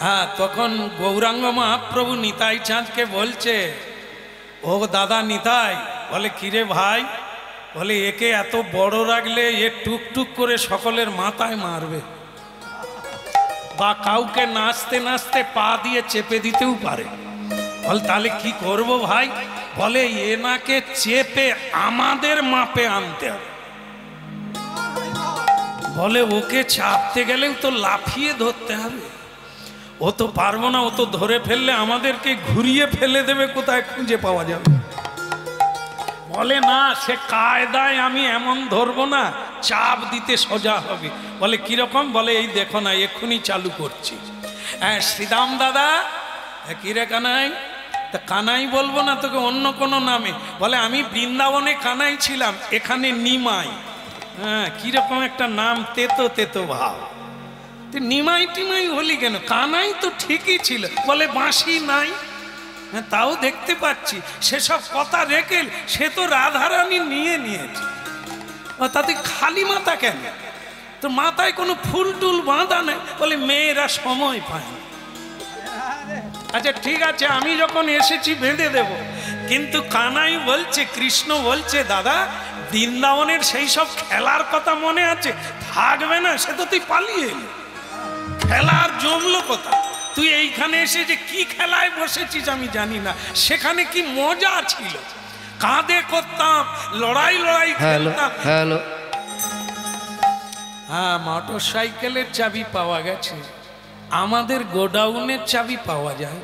হ্যাঁ তখন গৌরাঙ্গ মহাপ্রভু নিতাই চাঁদকে বলছে, ও দাদা নিতাই, বলে কিরে ভাই, বলে একে এত বড় রাখলে এ টুকটুক করে সকলের মাথায় মারবে, বা কাউকে নাচতে নাচতে পা দিয়ে চেপে দিতেও পারে। বল তাহলে কি করব ভাই? বলে এনাকে চেপে আমাদের মাপে আনতে হবে। বলে ওকে চাপতে গেলেও তো লাফিয়ে ধরতে হবে, ও তো পারবো না, ও তো ধরে ফেললে আমাদেরকে ঘুরিয়ে ফেলে দেবে, কোথায় খুঁজে পাওয়া যাবে। বলে না, সে কায়দায় আমি এমন ধরবো না, চাপ দিতে সোজা হবে। বলে কিরকম? বলে এই দেখো না, এক্ষুনি চালু করছি। হ্যাঁ শ্রীরাম দাদা, কিরে কানাই? তা কানাই বলবো না তোকে, অন্য কোনো নামে। বলে আমি বৃন্দাবনে কানাই ছিলাম, এখানে নিমাই। হ্যাঁ কিরকম একটা নাম, তেতো তেতো ভাব। তুই নিমাই টিমাই হলি কেন? কানাই তো ঠিকই ছিল। বলে বাঁশি নাই। হ্যাঁ তাও দেখতে পাচ্ছি, সেসব কথা রেখে সে তো রাধারানী নিয়ে নিয়েছে, তাতে খালি মাথা কেন? তো মাথায় কোনো ফুল টুল বাঁধা নেই। বলে মেয়েরা সময় পায় না। আচ্ছা ঠিক আছে, আমি যখন এসেছি বেঁধে দেব। কিন্তু কানাই বলছে, কৃষ্ণ বলছে, দাদা বৃন্দাবনের সেই সব খেলার কথা মনে আছে? থাকবে না, সে তো তুই পালিয়ে এলি, খেলার জমলো কথা। তুই এইখানে এসে যে কি খেলায় বসেছিস আমি জানি না, সেখানে কি মজা ছিল, কাঁধে করতাম, লড়াই লড়াই খেলতাম। হ্যালো, হ্যাঁ মোটর সাইকেলের চাবি পাওয়া গেছে, আমাদের গোডাউনের চাবি পাওয়া যায়।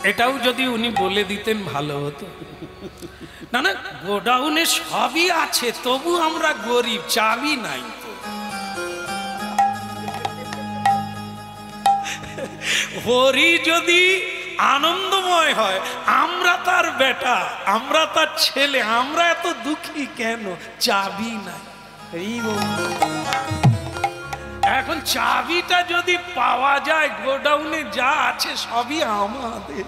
এটাও যদি উনি বলে দিতেন ভালো হতো। না না, গোডাউনে সবই আছে, তবু আমরা গরিব, চাবি নাই তো। হরি যদি আনন্দময় হয়, আমরা তার বেটা, আমরা তার ছেলে, আমরা এত দুঃখী কেন? চাবি নাই। এখন চাবিটা যদি পাওয়া যায়, গোডাউনে যা আছে সবই আমাদের।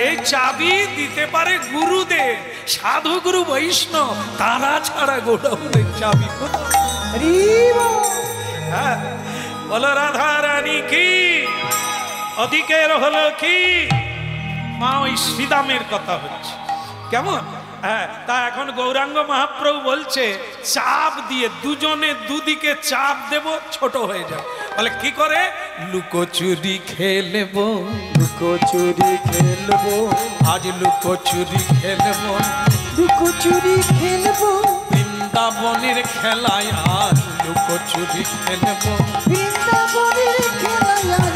এই চাবি দিতে পারে গুরুদেব, সাধু গুরু বৈষ্ণব, তারা ছাড়া গোডাউনের চাবি হ্যাঁ, বলো রাধা রানী কি, অধিকের হলো কি, মা ওই শ্রীদামের কথা হচ্ছে কেমন। হ্যাঁ, তা এখন গৌরাঙ্গ মহাপ্রভু বলছে চাপ দিয়ে, দুজনে দুদিকে চাপ দেব, ছোট হয়ে যাবে। বলে কি করে, লুকোচুরি খেলবো, লুকোচুরি খেলবো, আজ লুকোচুরি খেলবো, লুকোচুরি খেলবো, বৃন্দাবনের খেলায় আর লুকোচুরি খেলবো, বৃন্দাবনের খেলায় আর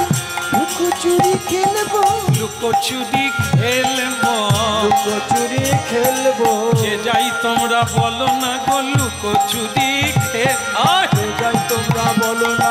লুকোচুরি খেলবো, লুকোচুরি খেলবো, লুকোচুরি খেলবো, যে যাই তোমরা বলো না গো লুকোচুরি খেল, যাই তোমরা বলো না